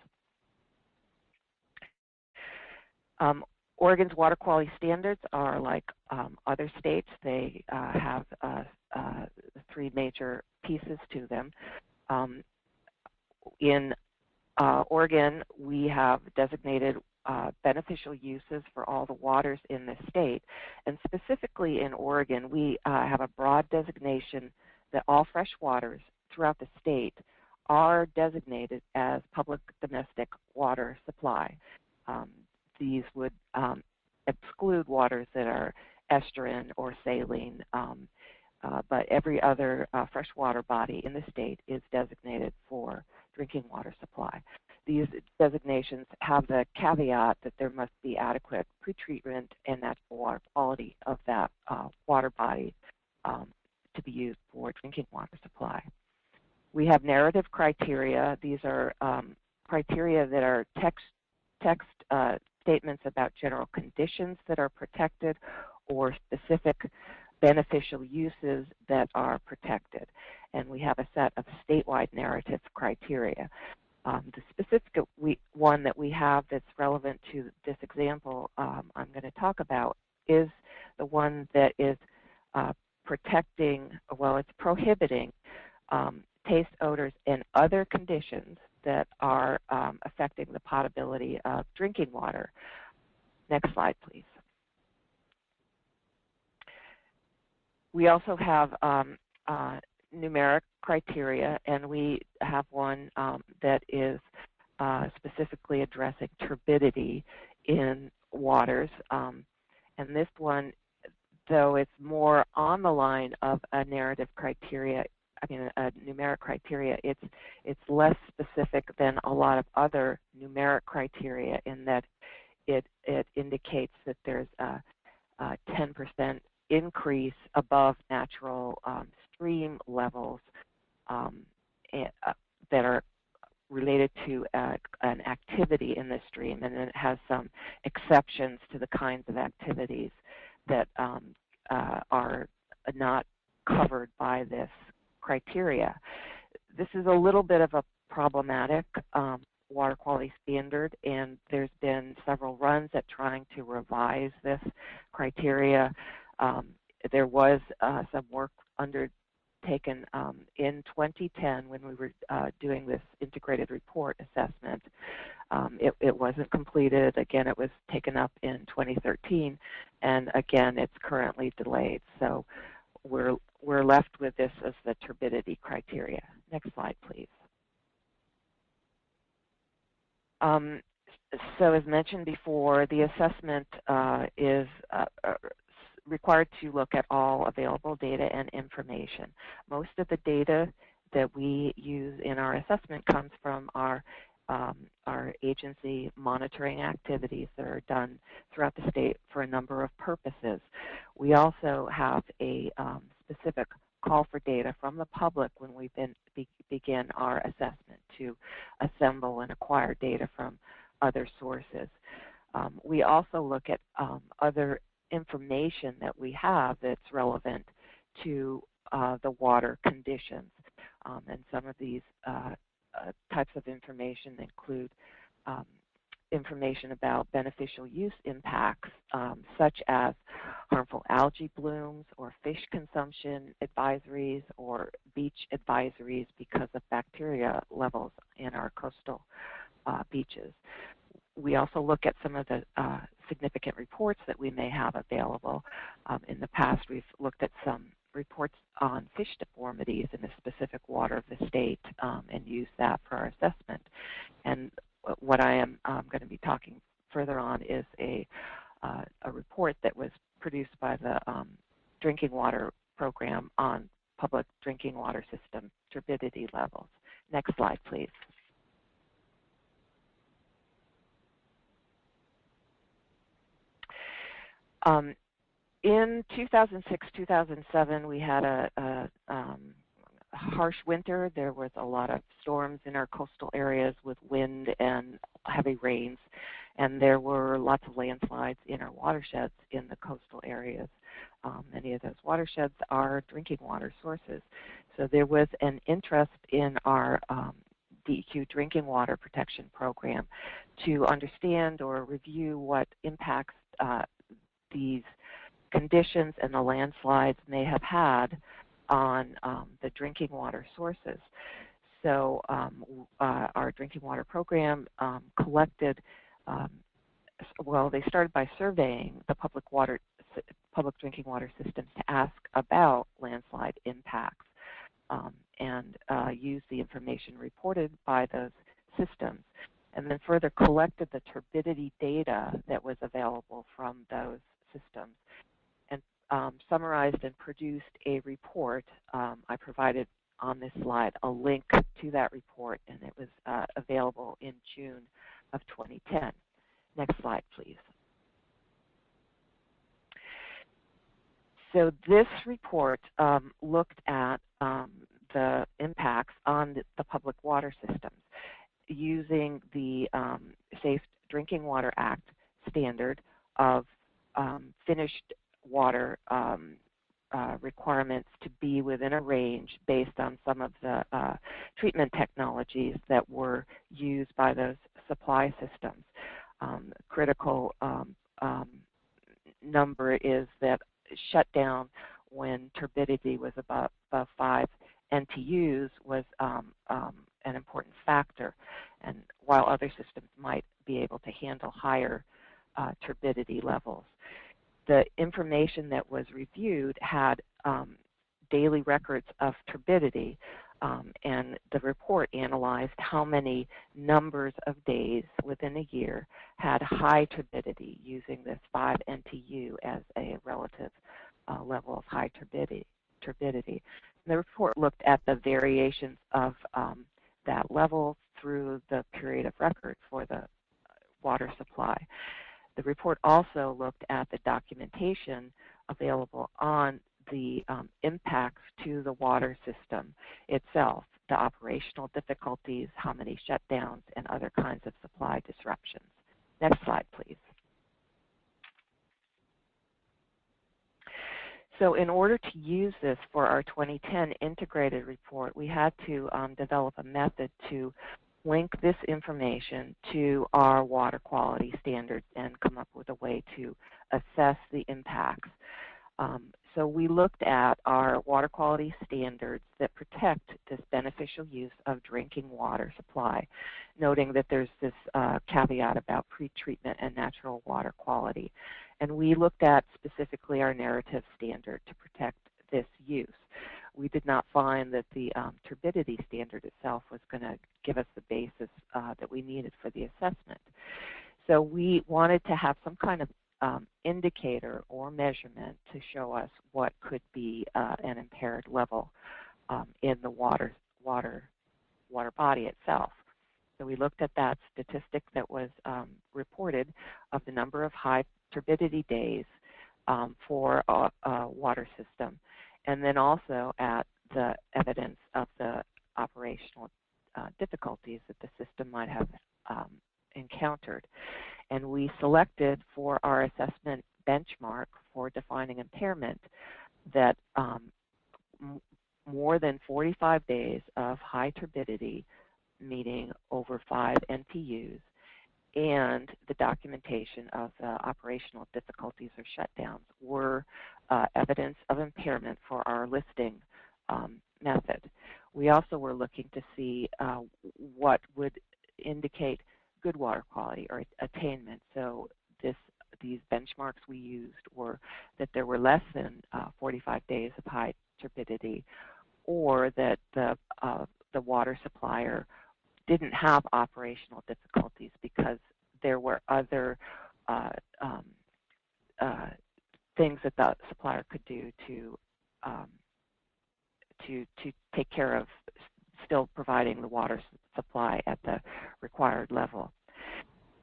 Oregon's water quality standards are like other states. They have three major pieces to them. In Oregon, we have designated beneficial uses for all the waters in the state. And specifically in Oregon, we have a broad designation that all fresh waters throughout the state are designated as public domestic water supply. These would exclude waters that are estuarine or saline, but every other freshwater body in the state is designated for drinking water supply. These designations have the caveat that there must be adequate pretreatment and natural water quality of that water body to be used for drinking water supply. We have narrative criteria. These are criteria that are text statements about general conditions that are protected or specific beneficial uses that are protected. And we have a set of statewide narrative criteria. The specific one that we have that's relevant to this example I'm going to talk about is the one that is protecting, well, it's prohibiting taste, odors, and other conditions that are affecting the potability of drinking water. Next slide, please. We also have numeric criteria, and we have one that is specifically addressing turbidity in waters. And this one, though it's more on the line of a narrative criteria, a numeric criteria, it's less specific than a lot of other numeric criteria in that it indicates that there's a 10% increase above natural stream levels that are related to an activity in the stream, and then it has some exceptions to the kinds of activities that are not covered by this criteria. This is a little bit of a problematic water quality standard, and there's been several runs at trying to revise this criteria. There was some work undertaken in 2010 when we were doing this integrated report assessment. It wasn't completed. Again, it was taken up in 2013, and again, it's currently delayed. So we're left with this as the turbidity criteria. Next slide, please. So as mentioned before, the assessment is required to look at all available data and information. Most of the data that we use in our assessment comes from our agency monitoring activities that are done throughout the state for a number of purposes. We also have a specific call for data from the public when we begin our assessment to assemble and acquire data from other sources. We also look at other information that we have that's relevant to the water conditions. And some of these types of information include information about beneficial use impacts, such as harmful algae blooms or fish consumption advisories or beach advisories because of bacteria levels in our coastal beaches. We also look at some of the significant reports that we may have available. In the past, we've looked at some reports on fish deformities in a specific water of the state and used that for our assessment. And what I am going to be talking further on is a report that was produced by the Drinking Water Program on public drinking water system turbidity levels. Next slide, please. In 2006-2007, we had a harsh winter. There was a lot of storms in our coastal areas with wind and heavy rains, and there were lots of landslides in our watersheds in the coastal areas. Many of those watersheds are drinking water sources. So there was an interest in our DEQ drinking water protection program to understand or review what impacts these conditions and the landslides may have had on the drinking water sources. So our drinking water program collected, well, they started by surveying the public drinking water systems to ask about landslide impacts and use the information reported by those systems, and then further collected the turbidity data that was available from those systems, and summarized and produced a report. I provided on this slide a link to that report, and it was available in June of 2010. Next slide, please. So this report looked at the impacts on the public water systems using the Safe Drinking Water Act standard of finished water requirements to be within a range based on some of the treatment technologies that were used by those supply systems. Critical number is that shutdown when turbidity was above 5 NTUs was an important factor, and while other systems might be able to handle higher turbidity levels. The information that was reviewed had daily records of turbidity, and the report analyzed how many numbers of days within a year had high turbidity using this 5 NTU as a relative level of high turbidity. The report looked at the variations of that level through the period of record for the water supply. The report also looked at the documentation available on the impacts to the water system itself, the operational difficulties, how many shutdowns, and other kinds of supply disruptions. Next slide, please. So in order to use this for our 2010 integrated report, we had to develop a method to link this information to our water quality standards and come up with a way to assess the impacts. So we looked at our water quality standards that protect this beneficial use of drinking water supply, noting that there's this caveat about pretreatment and natural water quality. And we looked at specifically our narrative standard to protect this use. We did not find that the turbidity standard itself was going to give us the basis that we needed for the assessment. So we wanted to have some kind of indicator or measurement to show us what could be an impaired level in the water body itself. So we looked at that statistic that was reported of the number of high turbidity days for a water system, and then also at the evidence of the operational difficulties that the system might have encountered. And we selected for our assessment benchmark for defining impairment that more than 45 days of high turbidity, meaning over 5 NTUs, and the documentation of the operational difficulties or shutdowns were evidence of impairment for our listing method. We also were looking to see what would indicate good water quality or attainment. So these benchmarks we used were that there were less than 45 days of high turbidity, or that the water supplier didn't have operational difficulties because there were other things that the supplier could do to take care of still providing the water supply at the required level.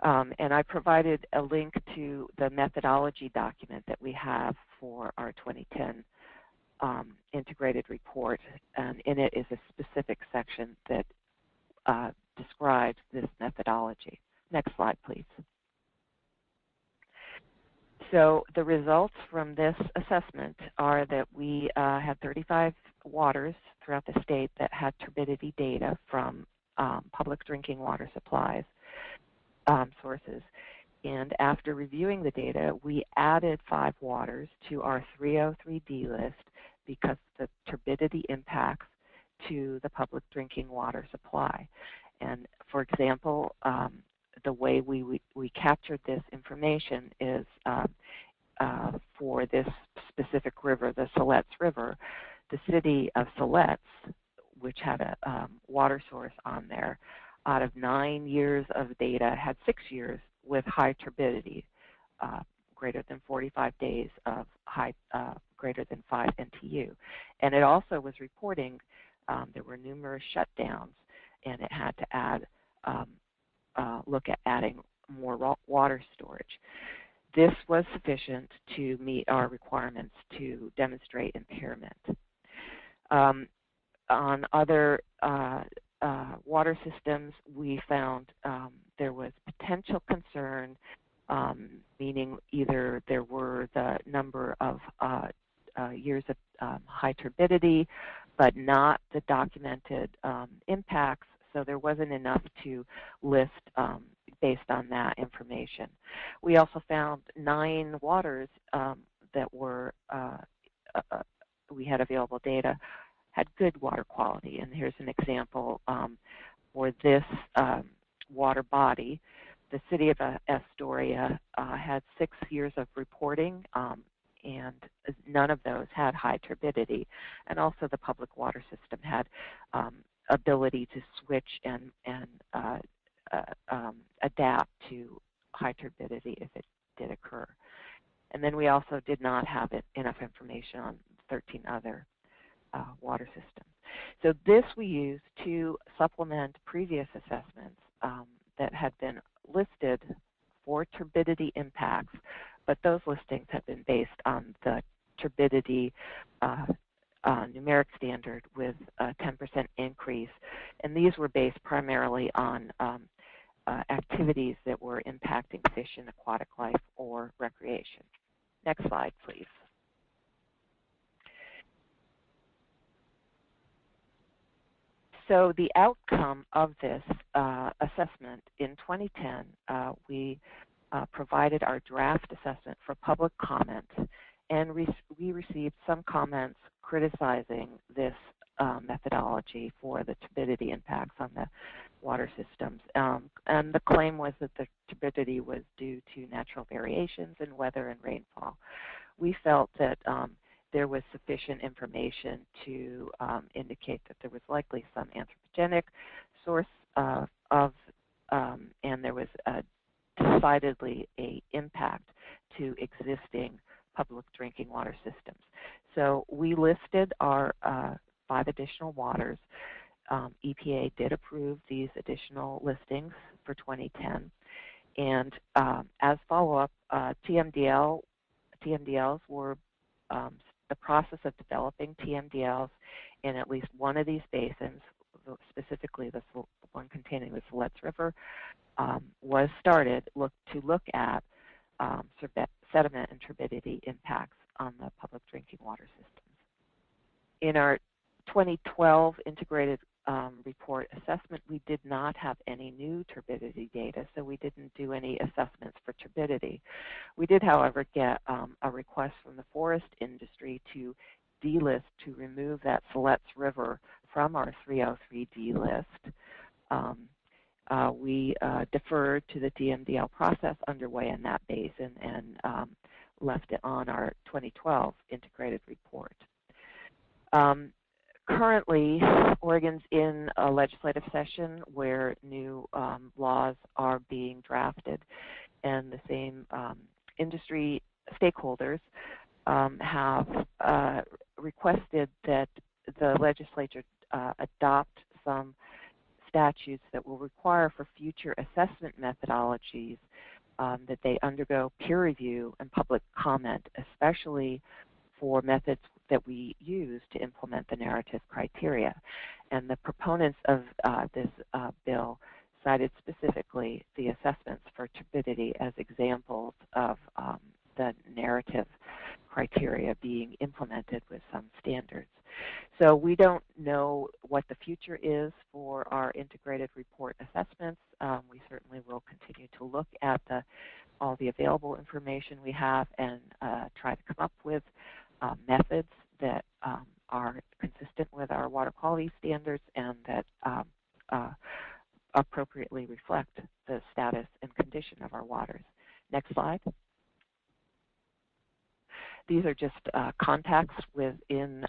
And I provided a link to the methodology document that we have for our 2010 integrated report, and in it is a specific section that describes this methodology. Next slide, please. So the results from this assessment are that we had 35 waters throughout the state that had turbidity data from public drinking water supplies sources. And after reviewing the data, we added 5 waters to our 303D list because the turbidity impacts to the public drinking water supply. And for example, the way we captured this information is for this specific river, the Siletz River, the city of Siletz, which had a water source on there, out of 9 years of data, had 6 years with high turbidity, greater than 45 days of high, greater than 5 NTU. And it also was reporting there were numerous shutdowns, and it had to add, look at adding more water storage. This was sufficient to meet our requirements to demonstrate impairment. On other water systems, we found there was potential concern, meaning either there were the number of years of high turbidity, but not the documented impacts, so there wasn't enough to list based on that information. We also found 9 waters that were, we had available data, had good water quality. And here's an example for this water body. The city of ASDWA had 6 years of reporting, and none of those had high turbidity. And also the public water system had ability to switch and adapt to high turbidity if it did occur. And then we also did not have enough information on 13 other water systems. So this we used to supplement previous assessments that had been listed for turbidity impacts, but those listings have been based on the turbidity numeric standard with a 10% increase, and these were based primarily on activities that were impacting fish and aquatic life or recreation. Next slide, please. So the outcome of this assessment in 2010, we provided our draft assessment for public comment, and we received some comments criticizing this methodology for the turbidity impacts on the water systems. And the claim was that the turbidity was due to natural variations in weather and rainfall. We felt that there was sufficient information to indicate that there was likely some anthropogenic source and there was decidedly an impact to existing public drinking water systems. So we listed our 5 additional waters. EPA did approve these additional listings for 2010. And as follow-up, TMDLs were the process of developing TMDLs in at least one of these basins, specifically the one containing the Siletz River, was started to look at sediment and turbidity impacts on the public drinking water systems. In our 2012 integrated report assessment, we did not have any new turbidity data, so we didn't do any assessments for turbidity. We did, however, get a request from the forest industry to delist, to remove that Siletz River from our 303D list. We deferred to the DMDL process underway in that basin and left it on our 2012 integrated report. Currently, Oregon's in a legislative session where new laws are being drafted, and the same industry stakeholders have requested that the legislature adopt some statutes that will require for future assessment methodologies that they undergo peer review and public comment, especially for methods that we use to implement the narrative criteria. And the proponents of this bill cited specifically the assessments for turbidity as examples of the narrative criteria being implemented with some standards. So we don't know what the future is for our integrated report assessments. We certainly will continue to look at all the available information we have and try to come up with methods that are consistent with our water quality standards and that appropriately reflect the status and condition of our waters. Next slide. These are just contacts within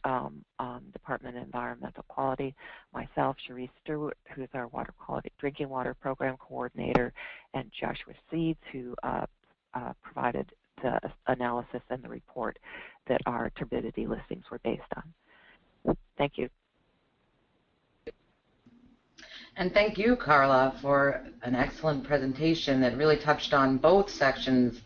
Department of Environmental Quality. Myself, Cherise Stewart, who is our water quality drinking water program coordinator, and Joshua Seeds, who provided the analysis and the report that our turbidity listings were based on. Thank you. And thank you, Carla, for an excellent presentation that really touched on both sections,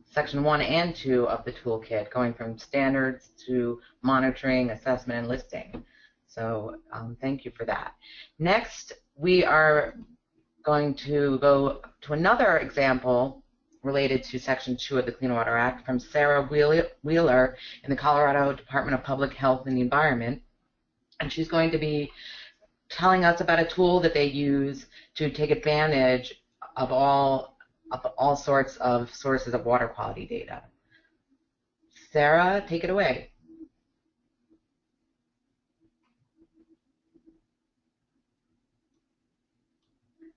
Section 1 and 2 of the toolkit, going from standards to monitoring, assessment, and listing. So thank you for that. Next, we are going to go to another example related to Section 2 of the Clean Water Act from Sarah Wheeler in the Colorado Department of Public Health and the Environment. And she's going to be telling us about a tool that they use to take advantage of all sorts of sources of water quality data. Sarah, take it away.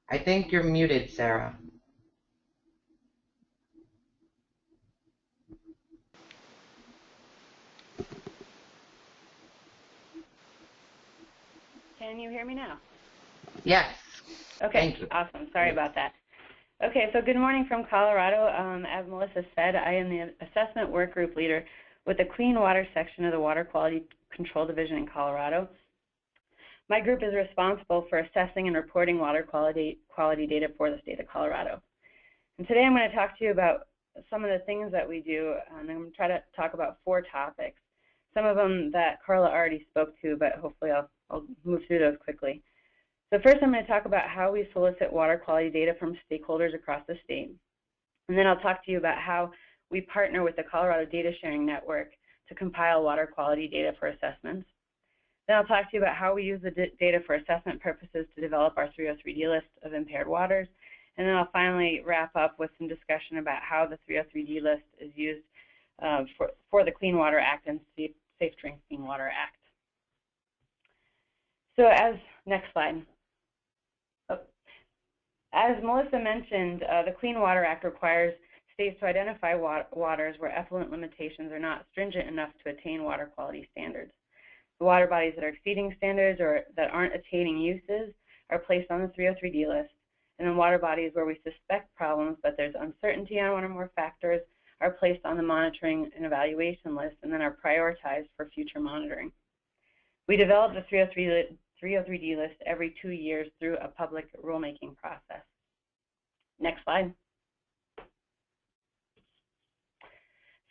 I think you're muted, Sarah. Can you hear me now? Yes. Okay, Thank you. Awesome. Sorry about that. Okay, so good morning from Colorado. As Melissa said, I am the assessment work group leader with the Clean Water section of the Water Quality Control Division in Colorado. My group is responsible for assessing and reporting water quality data for the state of Colorado. And today I'm going to talk to you about some of the things that we do, and I'm going to try to talk about 4 topics. Some of them that Carla already spoke to, but hopefully I'll move through those quickly. So first I'm going to talk about how we solicit water quality data from stakeholders across the state. And then I'll talk to you about how we partner with the Colorado Data Sharing Network to compile water quality data for assessments. Then I'll talk to you about how we use the data for assessment purposes to develop our 303D list of impaired waters. And then I'll finally wrap up with some discussion about how the 303D list is used for the Clean Water Act and Safe Drinking Water Act. So next slide. As Melissa mentioned, the Clean Water Act requires states to identify waters where effluent limitations are not stringent enough to attain water quality standards. The water bodies that are exceeding standards or that aren't attaining uses are placed on the 303D list, and then water bodies where we suspect problems but there's uncertainty on one or more factors are placed on the monitoring and evaluation list and then are prioritized for future monitoring. We develop the 303D list every 2 years through a public rulemaking process. Next slide.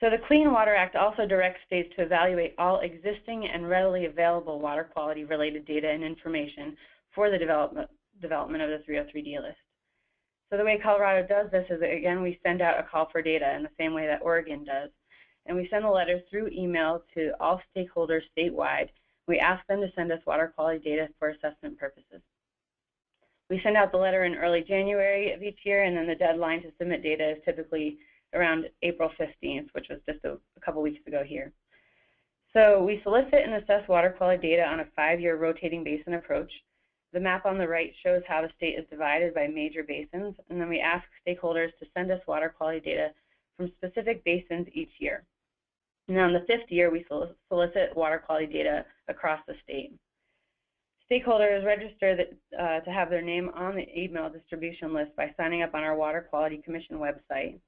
So the Clean Water Act also directs states to evaluate all existing and readily available water quality related data and information for the development of the 303D list. So the way Colorado does this is, again, we send out a call for data in the same way that Oregon does. And we send the letters through email to all stakeholders statewide. We ask them to send us water quality data for assessment purposes. We send out the letter in early January of each year, and then the deadline to submit data is typically around April 15th, which was just a couple weeks ago here. So we solicit and assess water quality data on a 5-year rotating basin approach. The map on the right shows how the state is divided by major basins, and then we ask stakeholders to send us water quality data from specific basins each year. And on the 5th year, we solicit water quality data across the state. Stakeholders register to have their name on the email distribution list by signing up on our Water Quality Commission website.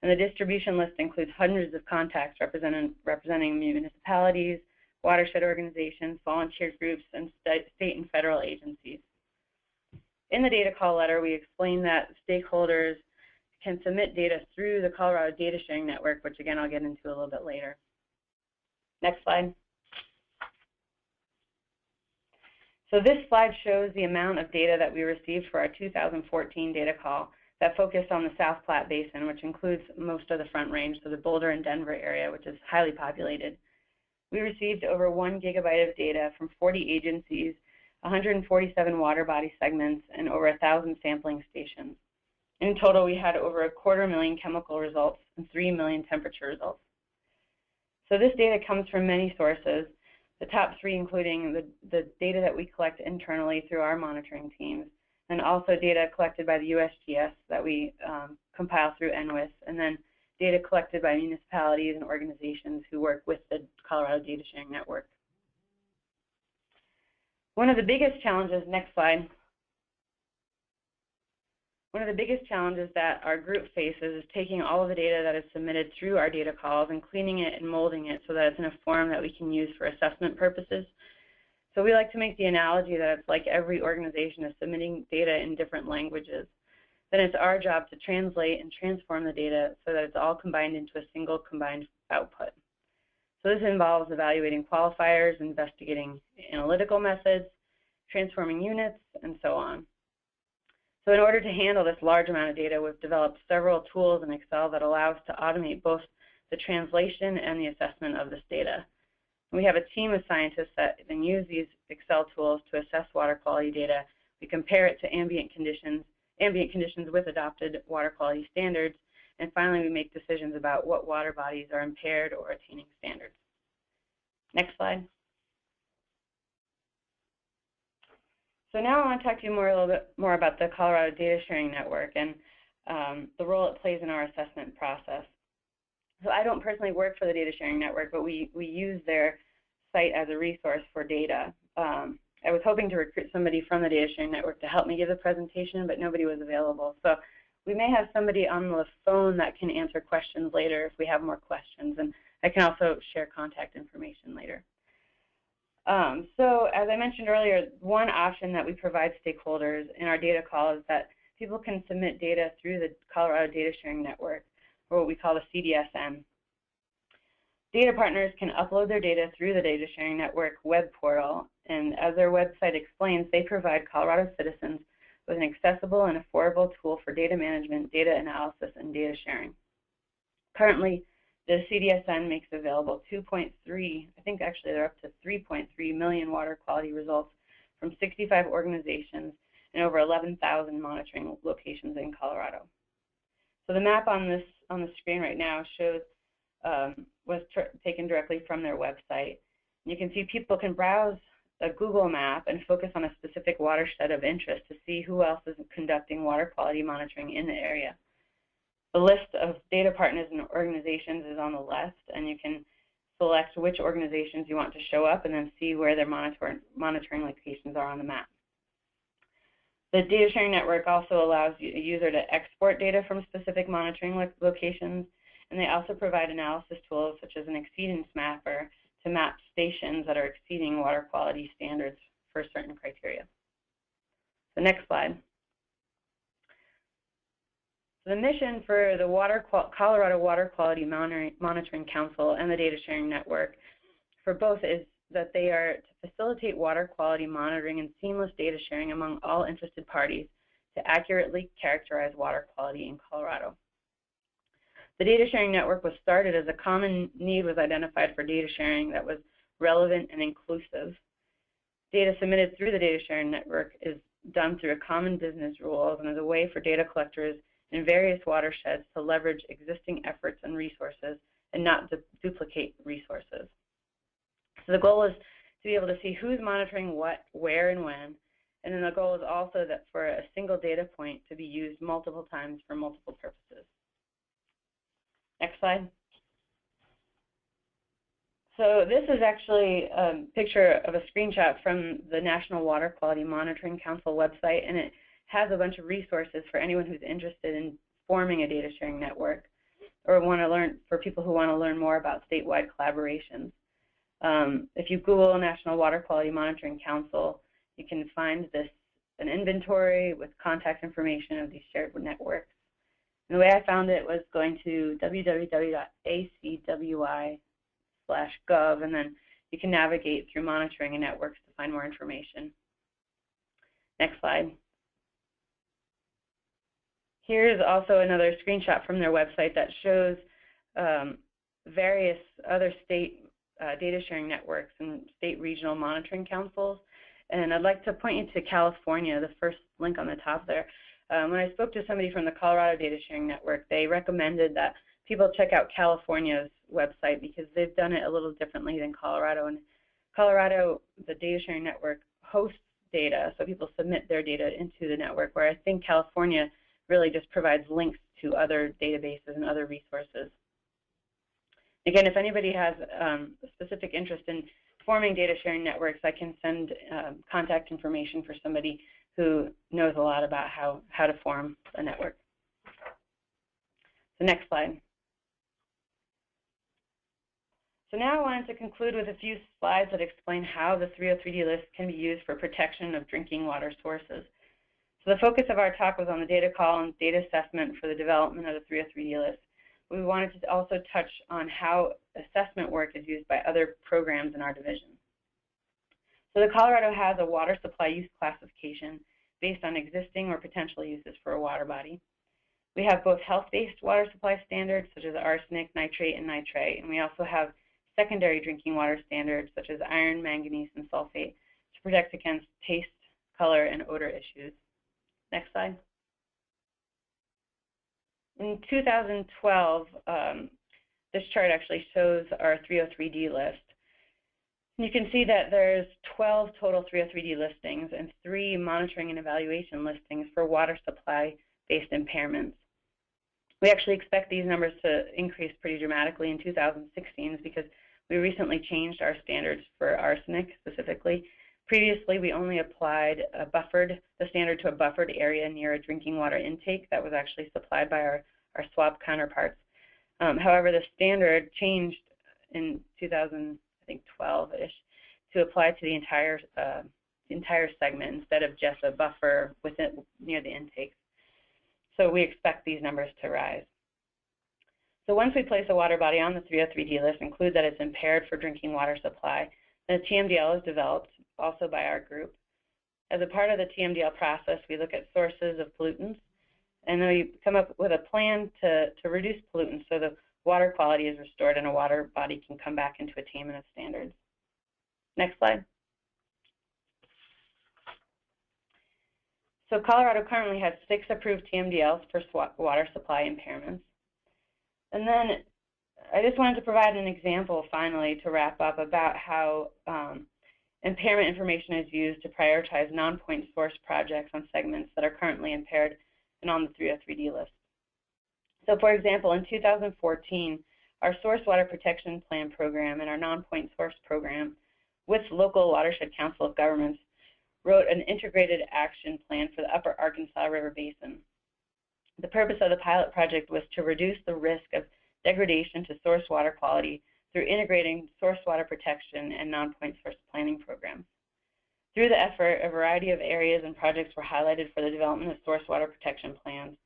And the distribution list includes hundreds of contacts representing municipalities, watershed organizations, volunteer groups, and state and federal agencies. In the data call letter, we explain that stakeholders can submit data through the Colorado Data Sharing Network, which again I'll get into a little bit later. Next slide. So this slide shows the amount of data that we received for our 2014 data call that focused on the South Platte Basin, which includes most of the Front Range, so the Boulder and Denver area, which is highly populated. We received over 1 gigabyte of data from 40 agencies, 147 water body segments, and over 1,000 sampling stations. In total, we had over 250,000 chemical results and 3 million temperature results. So this data comes from many sources, the top 3 including the data that we collect internally through our monitoring teams, and also data collected by the USGS that we compile through NWIS, and then data collected by municipalities and organizations who work with the Colorado Data Sharing Network. One of the biggest challenges, next slide, one of the biggest challenges that our group faces is taking all of the data that is submitted through our data calls and cleaning it and molding it so that it's in a form that we can use for assessment purposes. So we like to make the analogy that it's like every organization is submitting data in different languages. Then it's our job to translate and transform the data so that it's all combined into a single combined output. So this involves evaluating qualifiers, investigating analytical methods, transforming units, and so on. So in order to handle this large amount of data, we've developed several tools in Excel that allow us to automate both the translation and the assessment of this data. We have a team of scientists that then use these Excel tools to assess water quality data. We compare it to ambient conditions with adopted water quality standards, and finally we make decisions about what water bodies are impaired or attaining standards. Next slide. So now I want to talk to you a little bit more about the Colorado Data Sharing Network and the role it plays in our assessment process. So I don't personally work for the Data Sharing Network, but we use their site as a resource for data. I was hoping to recruit somebody from the Data Sharing Network to help me give the presentation, but nobody was available. So we may have somebody on the phone that can answer questions later if we have more questions, and I can also share contact information later. So as I mentioned earlier, one option that we provide stakeholders in our data call is that people can submit data through the Colorado Data Sharing Network, or what we call the CDSN. Data partners can upload their data through the Data Sharing Network web portal, and as their website explains, they provide Colorado citizens with an accessible and affordable tool for data management, data analysis, and data sharing. Currently, the CDSN makes available 2.3, I think actually they're up to 3.3 million water quality results from 65 organizations and over 11,000 monitoring locations in Colorado. So the map on the screen right now shows was taken directly from their website. You can see people can browse a Google map and focus on a specific watershed of interest to see who else is conducting water quality monitoring in the area. The list of data partners and organizations is on the left, and you can select which organizations you want to show up and then see where their monitoring locations are on the map. The Data Sharing Network also allows a user to export data from specific monitoring locations, and they also provide analysis tools such as an exceedance mapper to map stations that are exceeding water quality standards for certain criteria. The next slide. The mission for the Colorado Water Quality Monitoring Council and the Data Sharing Network for both is that they are to facilitate water quality monitoring and seamless data sharing among all interested parties to accurately characterize water quality in Colorado. The Data Sharing Network was started as a common need was identified for data sharing that was relevant and inclusive. Data submitted through the Data Sharing Network is done through a common business rules and is a way for data collectors in various watersheds to leverage existing efforts and resources and not duplicate resources. So the goal is to be able to see who's monitoring what, where, and when, and then the goal is also that for a single data point to be used multiple times for multiple purposes. Next slide. So this is actually a picture of a screenshot from the National Water Quality Monitoring Council website, and it has a bunch of resources for anyone who's interested in forming a data sharing network or for people who want to learn more about statewide collaborations. If you Google National Water Quality Monitoring Council, you can find this an inventory with contact information of these shared networks. And the way I found it was going to www.acwi.gov, and then you can navigate through monitoring and networks to find more information. Next slide. Here's also another screenshot from their website that shows various other state data sharing networks and state regional monitoring councils. And I'd like to point you to California, the first link on the top there. When I spoke to somebody from the Colorado Data Sharing Network, they recommended that people check out California's website because they've done it a little differently than Colorado. And Colorado, the Data Sharing Network hosts data, so people submit their data into the network, where I think California really just provides links to other databases and other resources. Again, if anybody has a specific interest in forming data sharing networks, I can send contact information for somebody who knows a lot about how to form a network. The next slide. So now I wanted to conclude with a few slides that explain how the 303D list can be used for protection of drinking water sources. So the focus of our talk was on the data call and data assessment for the development of the 303D list. We wanted to also touch on how assessment work is used by other programs in our division. So the Colorado has a water supply use classification based on existing or potential uses for a water body. We have both health-based water supply standards such as arsenic, nitrate, and nitrite, and we also have secondary drinking water standards such as iron, manganese, and sulfate to protect against taste, color, and odor issues. Next slide. In 2012, this chart actually shows our 303D list. You can see that there's 12 total 303D listings and 3 monitoring and evaluation listings for water supply-based impairments. We actually expect these numbers to increase pretty dramatically in 2016 because we recently changed our standards for arsenic specifically. Previously, we only applied the standard to a buffered area near a drinking water intake that was actually supplied by our swab counterparts. However, the standard changed in 2012-ish to apply to the entire segment instead of just a buffer near the intakes. So we expect these numbers to rise. So once we place a water body on the 303D list, include that it's impaired for drinking water supply, then a TMDL is developed, also by our group. As a part of the TMDL process, we look at sources of pollutants, and then we come up with a plan to reduce pollutants so the water quality is restored and a water body can come back into attainment of standards. Next slide. So Colorado currently has 6 approved TMDLs for water supply impairments. And then I just wanted to provide an example finally to wrap up about how impairment information is used to prioritize non-point source projects on segments that are currently impaired and on the 303D list. So for example, in 2014, our Source Water Protection Plan program and our non-point source program with local Watershed Council of Governments wrote an integrated action plan for the Upper Arkansas River Basin. The purpose of the pilot project was to reduce the risk of degradation to source water quality through integrating source water protection and non-point source planning programs. Through the effort, a variety of areas and projects were highlighted for the development of source water protection plans.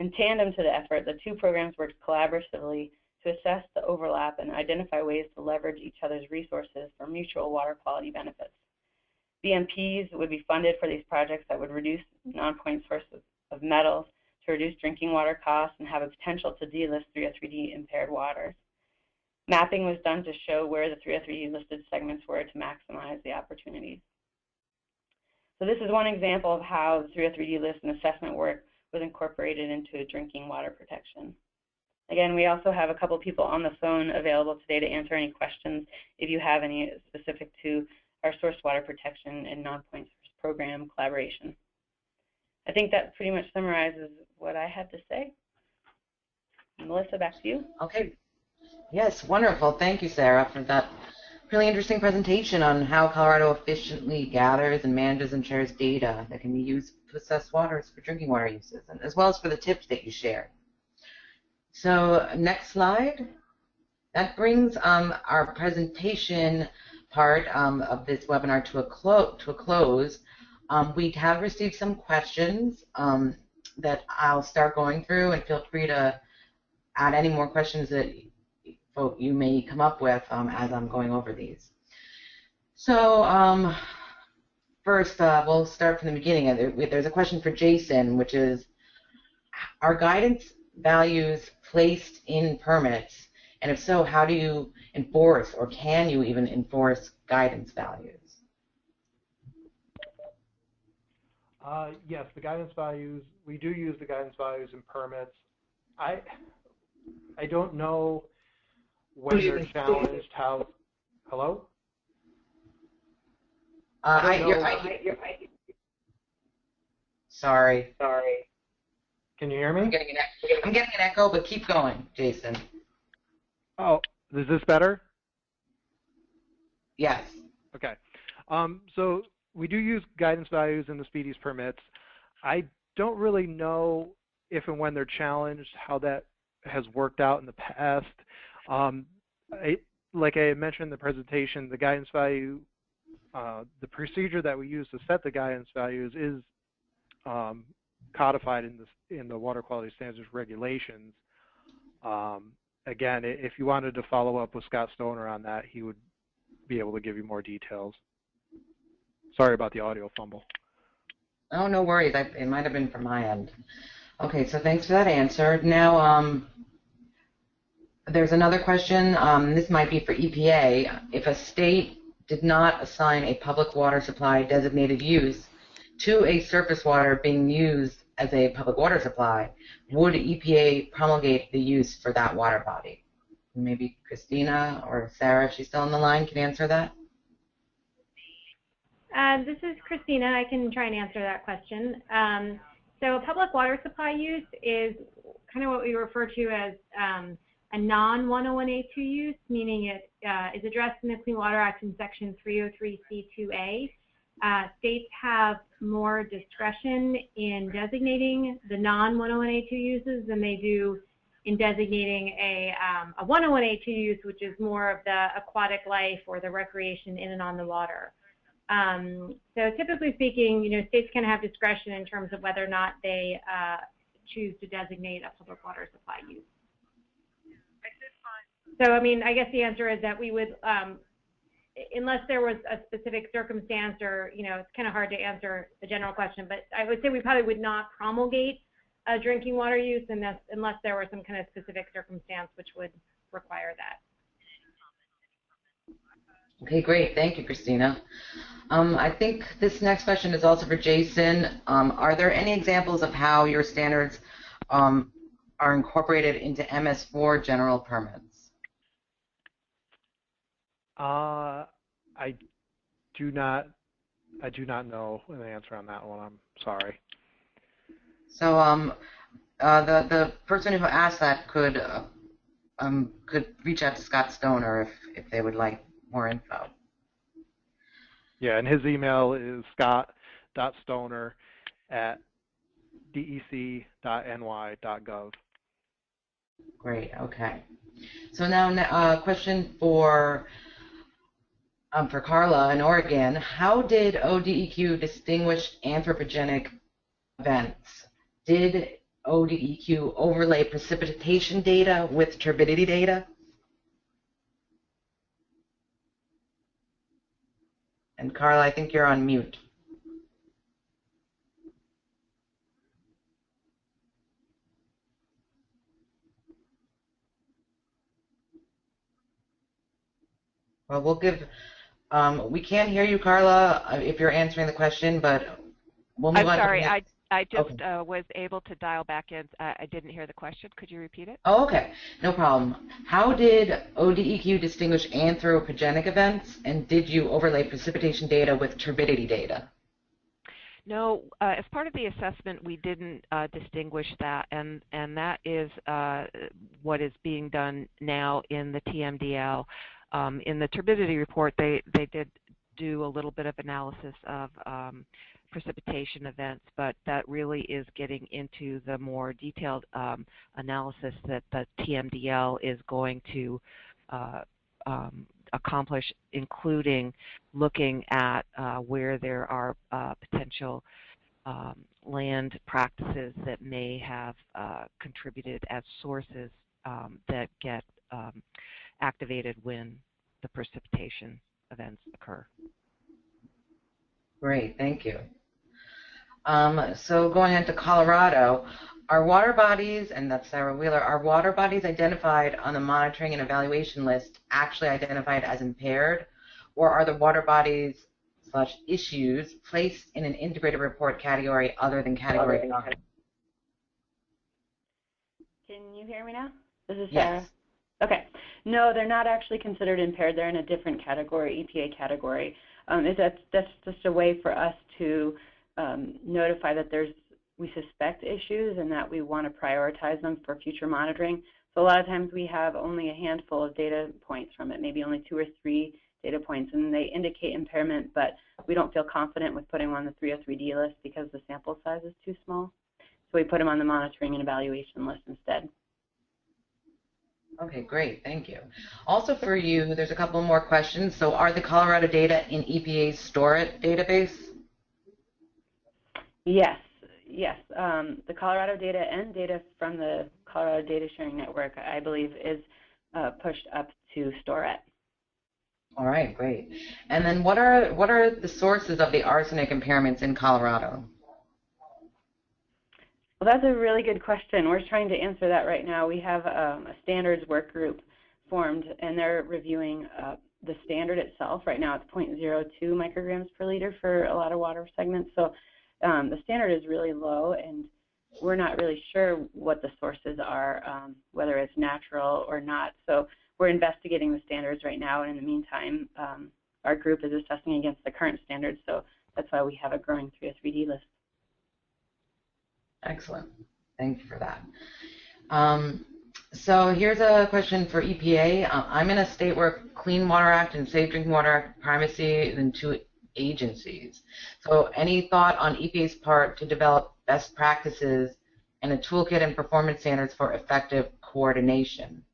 In tandem to the effort, the 2 programs worked collaboratively to assess the overlap and identify ways to leverage each other's resources for mutual water quality benefits. BMPs would be funded for these projects that would reduce non-point sources of metals, to reduce drinking water costs, and have a potential to delist 303D impaired waters. Mapping was done to show where the 303D listed segments were to maximize the opportunities. So this is one example of how the 303D list and assessment work was incorporated into drinking water protection. Again, we also have a couple people on the phone available today to answer any questions if you have any specific to our source water protection and non-point source program collaboration. I think that pretty much summarizes what I had to say. Melissa, back to you. Okay. Yes, wonderful. Thank you, Sarah, for that really interesting presentation on how Colorado efficiently gathers and manages and shares data that can be used to assess waters for drinking water uses, and as well as for the tips that you shared. So next slide. That brings our presentation part of this webinar to a close. We have received some questions that I'll start going through, and feel free to add any more questions that you may come up with as I'm going over these. So first, we'll start from the beginning. There's a question for Jason, which is, are guidance values placed in permits? And if so, how do you enforce, or can you even enforce, guidance values? Yes, the guidance values, we do use the guidance values in permits. I don't know when they're challenged, how, hello? Sorry. Can you hear me? I'm getting an echo, but keep going, Jason. Oh, is this better? Yes. Okay. So we do use guidance values in the speedies permits. I don't really know if and when they're challenged, how that has worked out in the past. Like I mentioned in the presentation, the guidance value, the procedure that we use to set the guidance values is codified in the water quality standards regulations. Again, if you wanted to follow up with Scott Stoner on that, he would be able to give you more details. Sorry about the audio fumble. Oh, no worries. It might have been from my end. Okay, so thanks for that answer. Now, there's another question. This might be for EPA. If a state did not assign a public water supply designated use to a surface water being used as a public water supply, would EPA promulgate the use for that water body? Maybe Christina or Sarah, if she's still on the line, can answer that. This is Christina. I can try and answer that question. So public water supply use is kind of what we refer to as a non-101A2 use, meaning it is addressed in the Clean Water Act in Section 303C2A. States have more discretion in designating the non-101A2 uses than they do in designating a 101A2 use, which is more of the aquatic life or the recreation in and on the water. So typically speaking, states can have discretion in terms of whether or not they choose to designate a public water supply use. So, I mean, I guess the answer is that we would, unless there was a specific circumstance, or, it's kind of hard to answer the general question, but I would say we probably would not promulgate a drinking water use unless there were some kind of specific circumstance which would require that. Okay, great. Thank you, Christina. I think this next question is also for Jason. Are there any examples of how your standards are incorporated into MS4 general permits? I do not know an answer on that one. I'm sorry. So the person who asked that could reach out to Scott Stoner if they would like more info. Yeah, and his email is scott.stoner@dec.ny.gov. Great. Okay. So now a question for Carla in Oregon. How did ODEQ distinguish anthropogenic events? Did ODEQ overlay precipitation data with turbidity data? And Carla, I think you're on mute. Well, we'll give, we can't hear you, Carla, if you're answering the question, but we'll move on. I'm sorry, I just was able to dial back in. I didn't hear the question. Could you repeat it? Oh, okay. No problem. How did ODEQ distinguish anthropogenic events, and did you overlay precipitation data with turbidity data? No, as part of the assessment, we didn't distinguish that, and that is what is being done now in the TMDL. In the turbidity report, they did do a little bit of analysis of precipitation events, but that really is getting into the more detailed analysis that the TMDL is going to accomplish, including looking at where there are potential land practices that may have contributed as sources that get activated when the precipitation events occur. Great, thank you. So going into Colorado, are water bodies, and that's Sarah Wheeler, are water bodies identified on the monitoring and evaluation list actually identified as impaired, or are the water bodies / issues placed in an integrated report category other than category 5? Can you hear me now? This is Sarah. Yes. Okay. No, they're not actually considered impaired. They're in a different category, EPA category. That's just a way for us to notify that we suspect issues and that we want to prioritize them for future monitoring. So a lot of times we have only a handful of data points from it, maybe only 2 or 3 data points, and they indicate impairment, but we don't feel confident with putting them on the 303D list because the sample size is too small. So we put them on the monitoring and evaluation list instead. Okay, great, thank you. Also for you, there's a couple more questions. So are the Colorado data in EPA's STORE-IT database? Yes, yes. The Colorado data and data from the Colorado Data Sharing Network, I believe, is pushed up to STORE-IT. All right, great. And then what are the sources of the arsenic impairments in Colorado? Well, that's a really good question. We're trying to answer that right now. We have a standards work group formed, and they're reviewing the standard itself. Right now it's 0.02 micrograms per liter for a lot of water segments. So the standard is really low, and we're not really sure what the sources are, whether it's natural or not. So we're investigating the standards right now, and in the meantime, our group is assessing against the current standards, so that's why we have a growing 303D list. Excellent. Thank you for that. So here's a question for EPA. I'm in a state where Clean Water Act and Safe Drinking Water Act primacy in 2 agencies. So any thought on EPA's part to develop best practices and a toolkit and performance standards for effective coordination?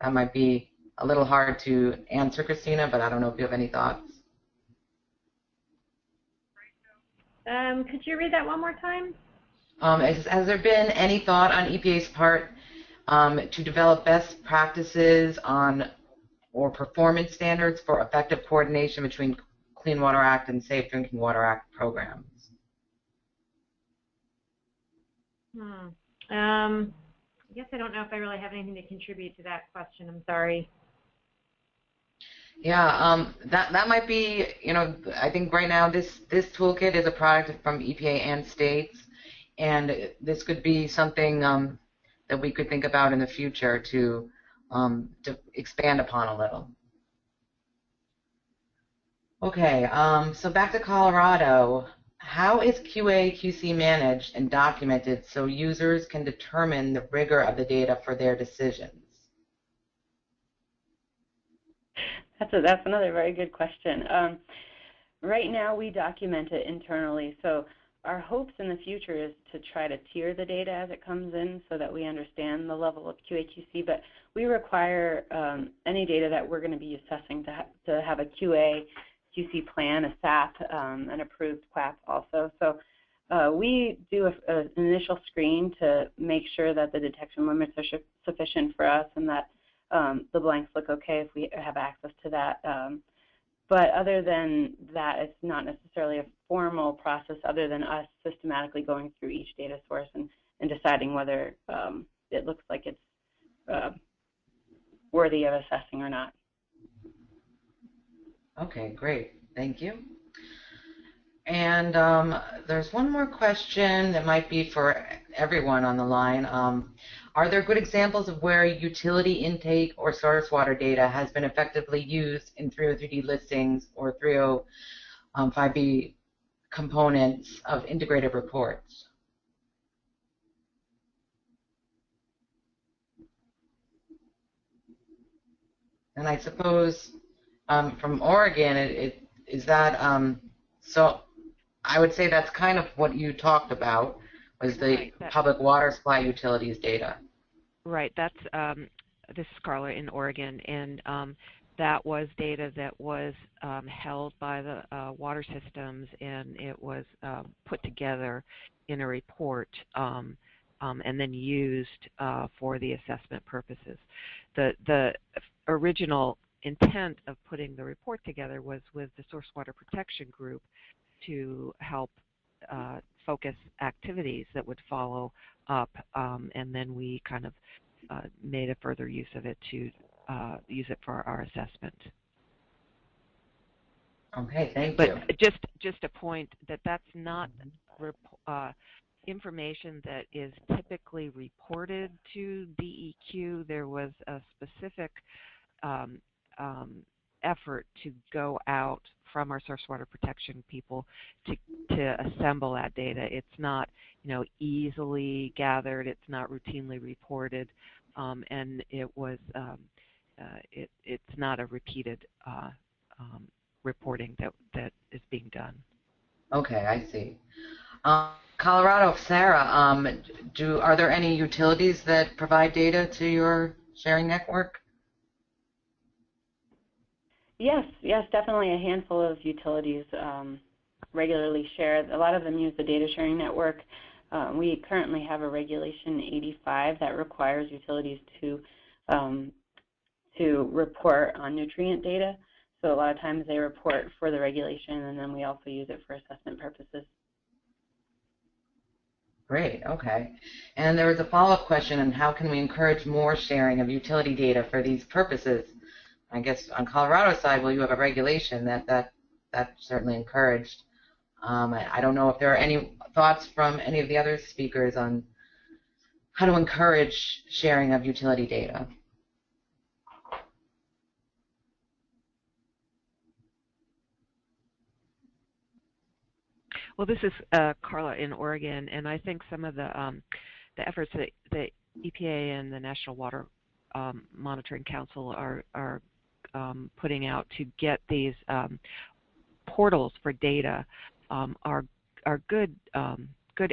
That might be a little hard to answer, Christina, but I don't know if you have any thoughts. Could you read that one more time? Has there been any thought on EPA's part to develop best practices on or performance standards for effective coordination between Clean Water Act and Safe Drinking Water Act programs? I guess I don't know if I really have anything to contribute to that question. I'm sorry. Yeah, that might be, I think right now this toolkit is a product from EPA and states, and this could be something that we could think about in the future to expand upon a little. Okay, so back to Colorado. How is QA/QC managed and documented so users can determine the rigor of the data for their decisions? That's another very good question. Right now we document it internally, so our hopes in the future is to try to tier the data as it comes in so that we understand the level of QA/QC, but we require any data that we're going to be assessing to have a QA/QC plan, a SAP, an approved QAP also. So we do an initial screen to make sure that the detection limits are sufficient for us and that the blanks look okay if we have access to that. But other than that, it's not necessarily a formal process other than us systematically going through each data source and deciding whether it looks like it's worthy of assessing or not. Okay, great. Thank you. And there's one more question that might be for everyone on the line. Are there good examples of where utility intake or source water data has been effectively used in 303D listings or 305B components of integrated reports? And I suppose from Oregon, is that, so I would say that's kind of what you talked about, was the public water supply utilities data. Right. That's this is Carla in Oregon, and that was data that was held by the water systems, and it was put together in a report and then used for the assessment purposes. The original intent of putting the report together was with the Source Water Protection Group to help focus activities that would follow up, and then we kind of made a further use of it to use it for our assessment. Okay, thank you. But just a point that that's not information that is typically reported to DEQ. There was a specific effort to go out from our source water protection people to assemble that data. It's not, easily gathered. It's not routinely reported, and it was it's not a repeated reporting that is being done. Okay, I see. Colorado, Sarah, are there any utilities that provide data to your sharing network? Yes, definitely a handful of utilities regularly share. A lot of them use the data sharing network. We currently have a Regulation 85 that requires utilities to report on nutrient data. So a lot of times they report for the regulation, and then we also use it for assessment purposes. Great, okay. And there was a follow-up question on how can we encourage more sharing of utility data for these purposes? I guess on Colorado's side, well, you have a regulation that's certainly encouraged. I don't know if there are any thoughts from any of the other speakers on how to encourage sharing of utility data. Well, this is Carla in Oregon, and I think some of the efforts that the EPA and the National Water Monitoring Council are putting out to get these portals for data are good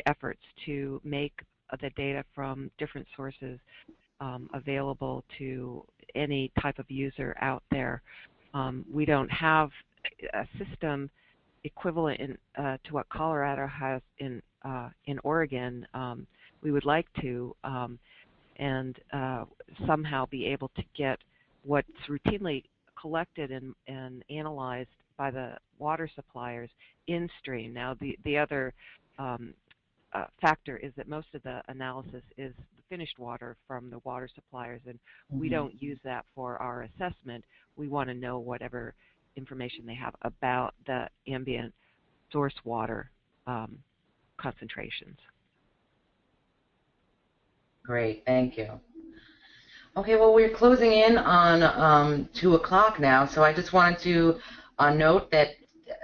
efforts to make the data from different sources available to any type of user out there. We don't have a system equivalent to what Colorado has in Oregon. We would like to, and somehow be able to get what's routinely collected and analyzed by the water suppliers in stream. Now, the other factor is that most of the analysis is the finished water from the water suppliers, and we don't use that for our assessment. We want to know whatever information they have about the ambient source water concentrations. Great, thank you. Okay, well, we're closing in on 2 o'clock now, so I just wanted to note that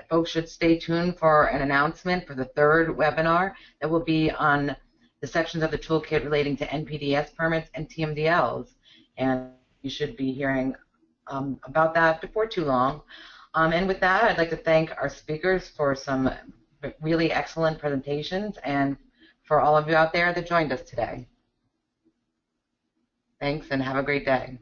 folks should stay tuned for an announcement for the third webinar that will be on the sections of the toolkit relating to NPDES permits and TMDLs, and you should be hearing about that before too long. And with that, I'd like to thank our speakers for some really excellent presentations and for all of you out there that joined us today. Thanks, and have a great day.